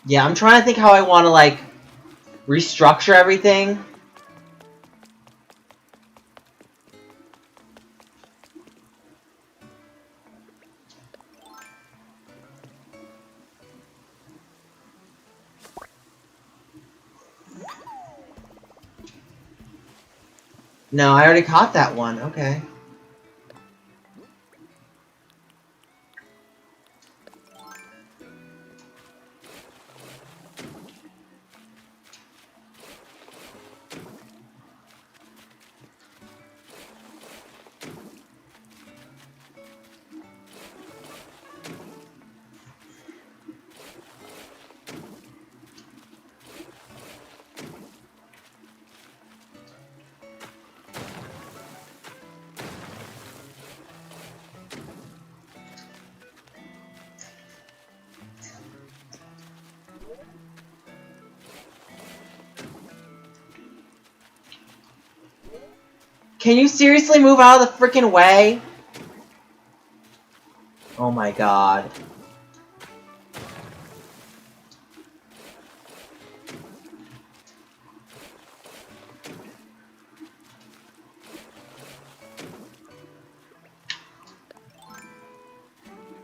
S1: Yeah, I'm trying to think how I want to, like, restructure everything. No, I already caught that one. Okay. Can you seriously move out of the freaking way? Oh my god.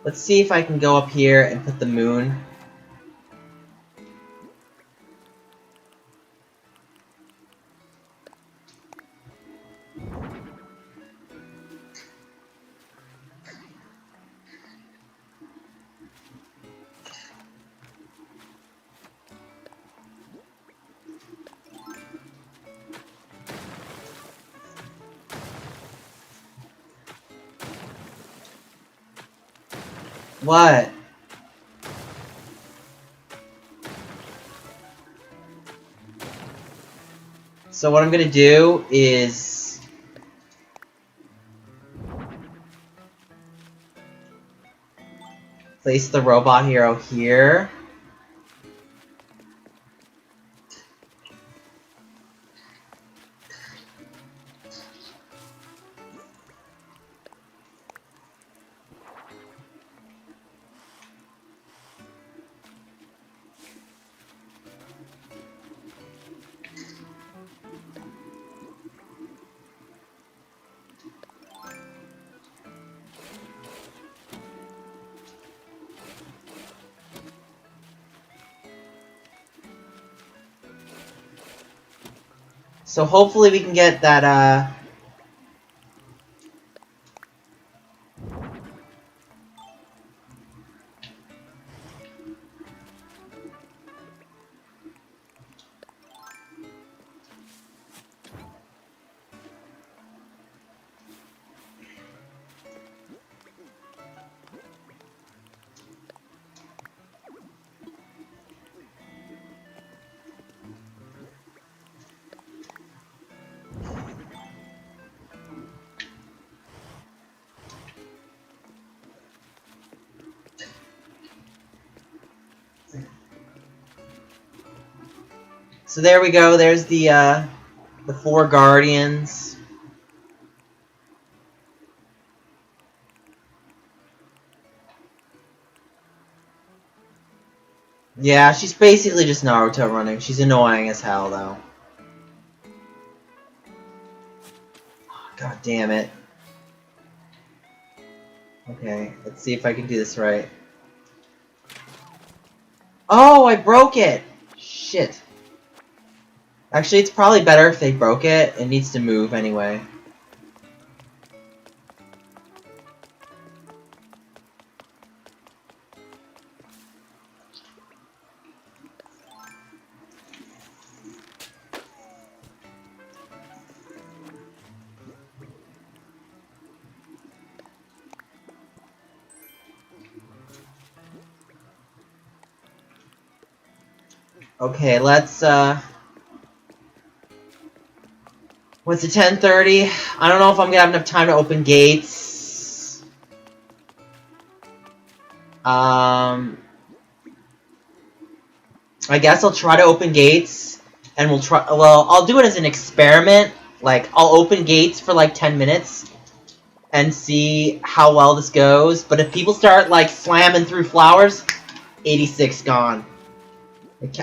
S1: Let's see if I can go up here and put the moon. What? So what I'm gonna do is... place the robot hero here. So hopefully we can get that, So there we go. There's the 4 guardians. Yeah, she's basically just Naruto running. She's annoying as hell, though. God damn it. Okay, let's see if I can do this right. Oh, I broke it! Shit. Actually, it's probably better if they broke it. It needs to move anyway. Okay, let's, what's it, 10:30? I don't know if I'm gonna have enough time to open gates. I guess I'll try to open gates, and we'll try, well, I'll do it as an experiment. Like, I'll open gates for like 10 minutes, and see how well this goes. But if people start, like, slamming through flowers, 86 gone.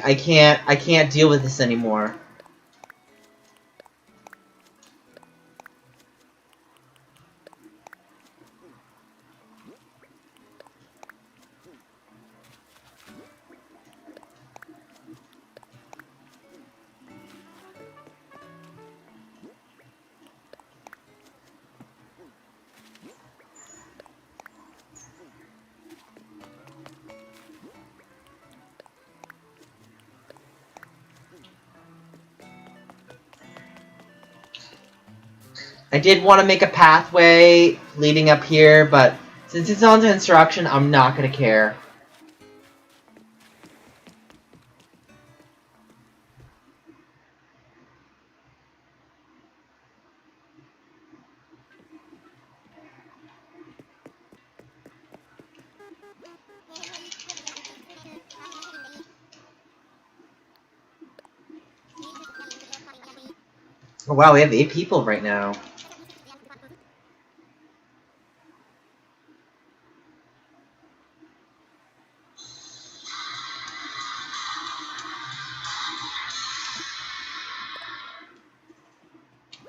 S1: I can't deal with this anymore. I did want to make a pathway leading up here, but since it's on to instruction, I'm not gonna care. Oh wow, we have 8 people right now.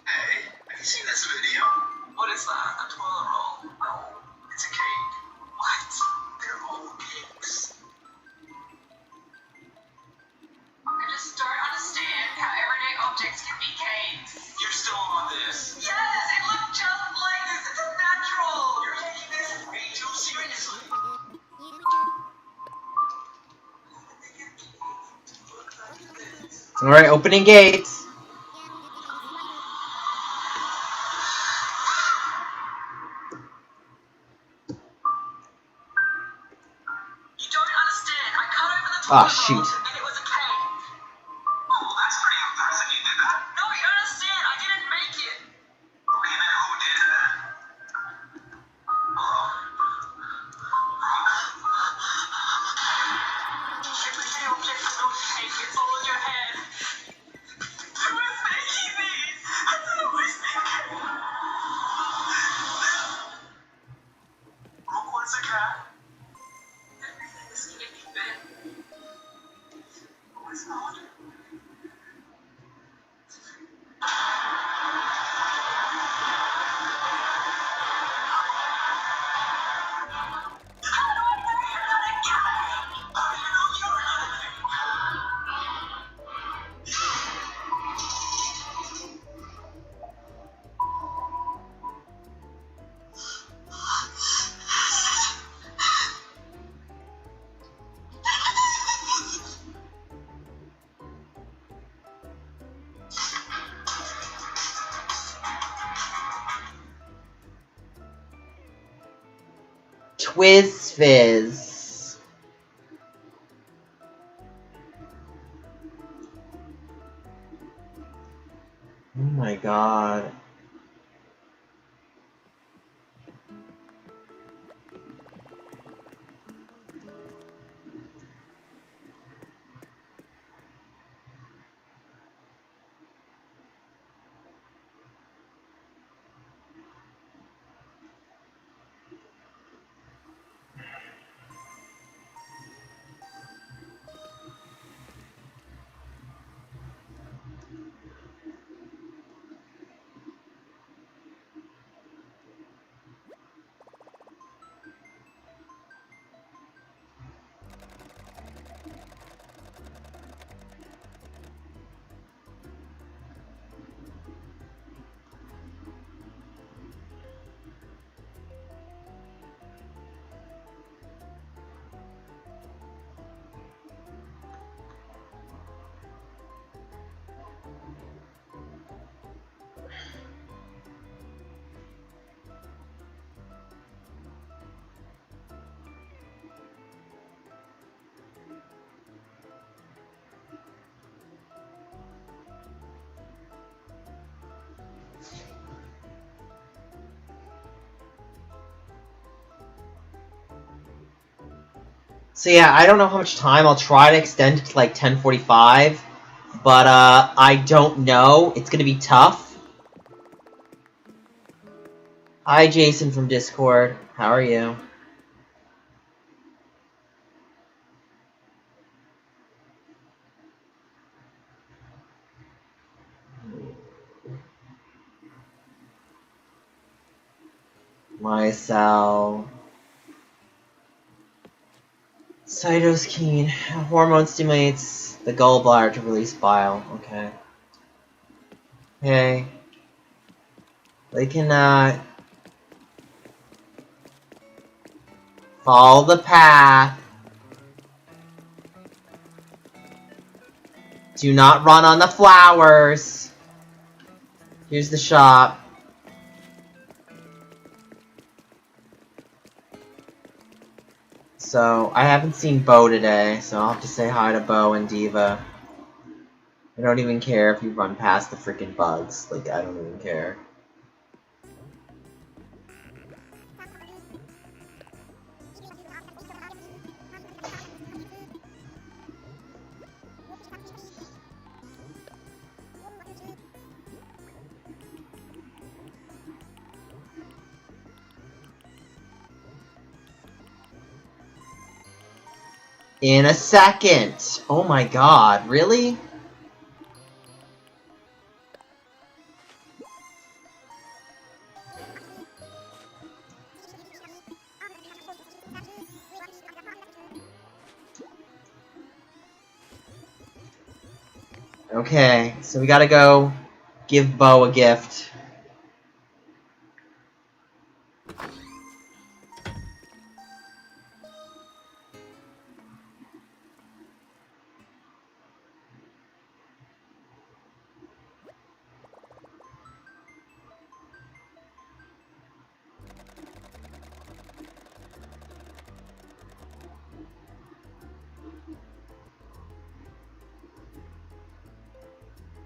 S5: Have you seen this video? What is that? A toilet roll? No, it's a cake. What? They're all cakes. I just don't understand how everyday objects can be cakes. You're still on this? Yes, it looked just like this. It's unnatural. You're taking this way too seriously.
S1: Alright, opening gates.
S5: You don't understand. I cut over the
S1: Ah,
S5: toilet
S1: shoot.
S5: roll and it was a cake. Oh, that's pretty impressive. You did that? No, you don't understand. I didn't make it. Okay, then who did that? Everyday object is no cake. It's all in your head. Who is making these? I don't always think. Look, what's a cat? Everything is getting bit. Oh, it's not.
S1: Twiz Fizz. Oh my god. So yeah, I don't know how much time. I'll try to extend it to like 10:45, but I don't know. It's gonna be tough. Hi, Jason from Discord. How are you? Mycel. Cytosine. Hormone stimulates the gallbladder to release bile. Okay. Okay. They can, follow the path. Do not run on the flowers. Here's the shop. So, I haven't seen Bo today, so I'll have to say hi to Bo and Diva. I don't even care if you run past the freaking bugs. Like, I don't even care. In a second! Oh my god, really? Okay, so we gotta go give Bo a gift.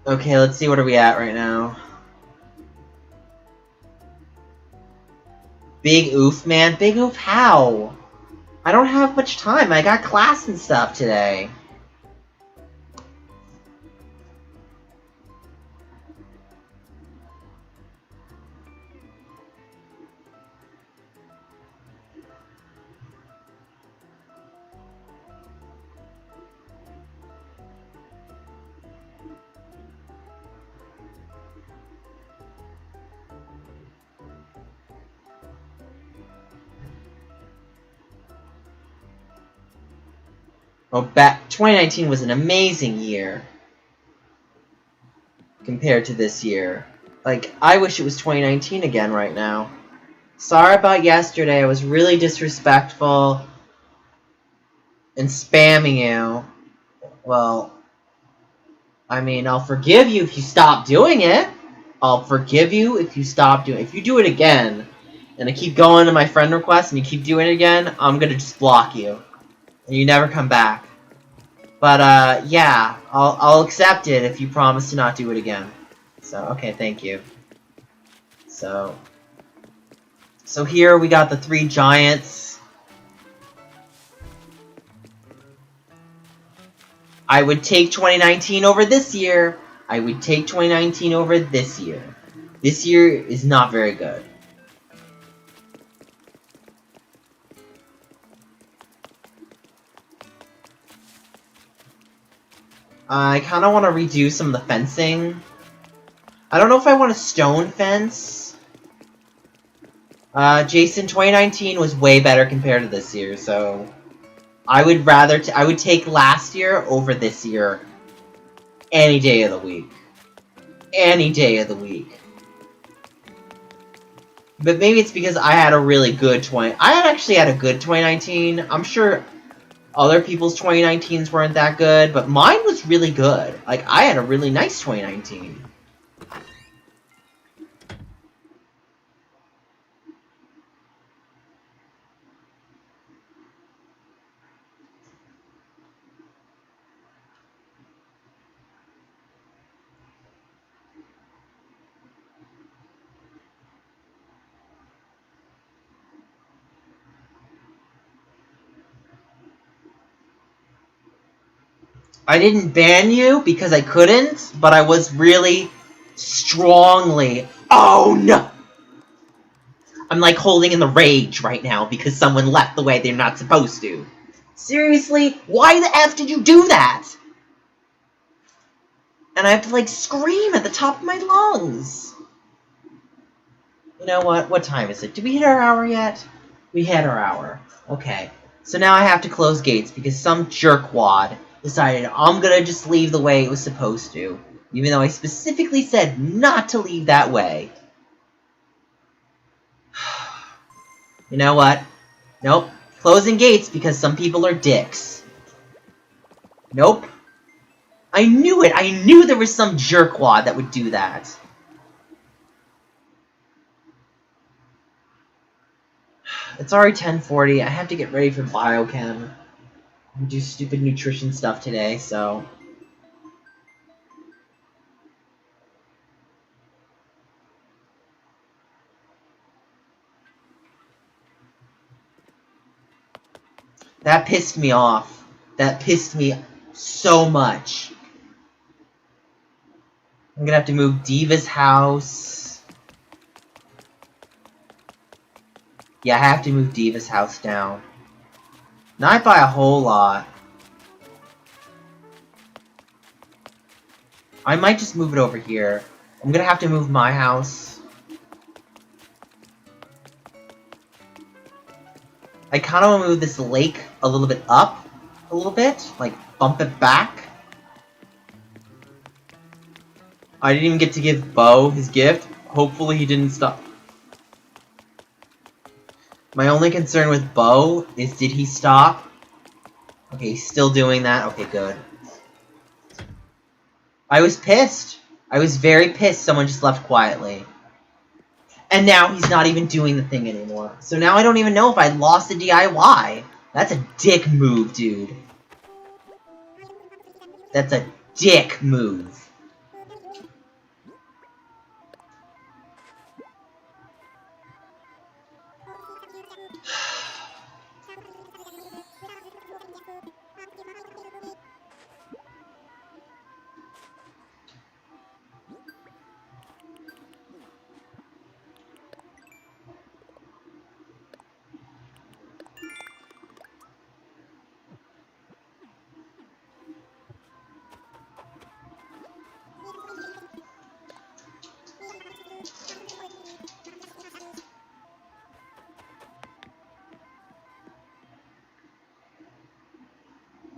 S1: Okay, let's see what are we at right now. Big oof, man. Big oof how? I don't have much time. I got class and stuff today. Oh, 2019 was an amazing year compared to this year. Like, I wish it was 2019 again right now. Sorry about yesterday. I was really disrespectful and spamming you. Well, I mean, I'll forgive you if you stop doing it. I'll forgive you if you stop doing it. If you do it again, and I keep going to my friend request and you keep doing it again, I'm gonna just block you. And you never come back. But, yeah, I'll accept it if you promise to not do it again. So, okay, thank you. So here we got the 3 giants. I would take 2019 over this year. I would take 2019 over this year. This year is not very good. I kind of want to redo some of the fencing. I don't know if I want a stone fence. Jason, 2019 was way better compared to this year, so I would rather I would take last year over this year any day of the week. Any day of the week. But maybe it's because I had a really good actually had a good 2019. I'm sure other people's 2019s weren't that good, but mine was really good. Like, I had a really nice 2019. I didn't ban you because I couldn't, but I was really strongly... Oh, no! I'm, like, holding in the rage right now because someone left the way they're not supposed to. Seriously? Why the F did you do that? And I have to, like, scream at the top of my lungs. You know what? What time is it? Did we hit our hour yet? We hit our hour. Okay. So now I have to close gates because some jerkwad decided I'm gonna just leave the way it was supposed to. Even though I specifically said not to leave that way. You know what? Nope. Closing gates because some people are dicks. Nope. I knew it! I knew there was some jerkwad that would do that. It's already 10:40. I have to get ready for biochem. I do stupid nutrition stuff today, so... That pissed me off. That pissed me so much. I'm gonna have to move Diva's house. Yeah, I have to move Diva's house down. Not by a whole lot. I might just move it over here. I'm gonna have to move my house. I kinda wanna move this lake a little bit up. A little bit. Like, bump it back. I didn't even get to give Bo his gift. Hopefully he didn't stop. My only concern with Bo is, did he stop? Okay, he's still doing that. Okay, good. I was pissed. I was very pissed someone just left quietly. And now he's not even doing the thing anymore. So now I don't even know if I lost the DIY. That's a dick move, dude. That's a dick move.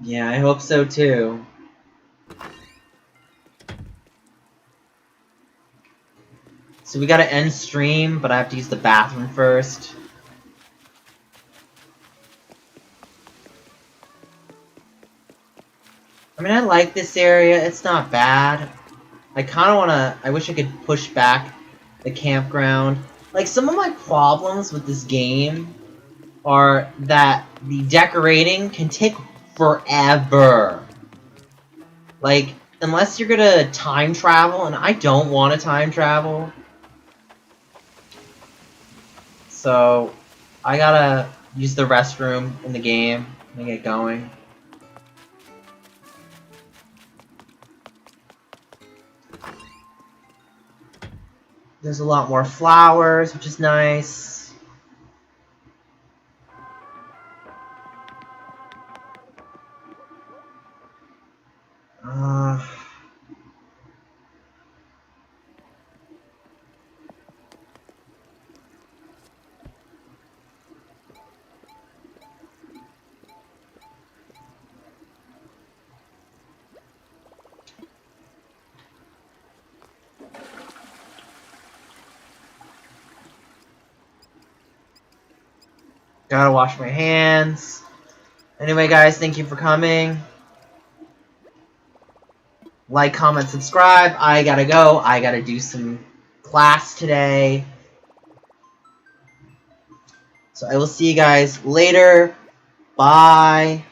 S1: Yeah, I hope so too. So we gotta end stream, but I have to use the bathroom first. I mean, I like this area. It's not bad. I kinda wanna... I wish I could push back the campground. Like, some of my problems with this game are that the decorating can take forever. Like, unless you're gonna time travel, and I don't want to time travel. So, I gotta use the restroom in the game and get going. There's a lot more flowers, which is nice. Gotta wash my hands. Anyway, guys, thank you for coming. Like, comment, subscribe. I gotta go. I gotta do some class today. So I will see you guys later. Bye.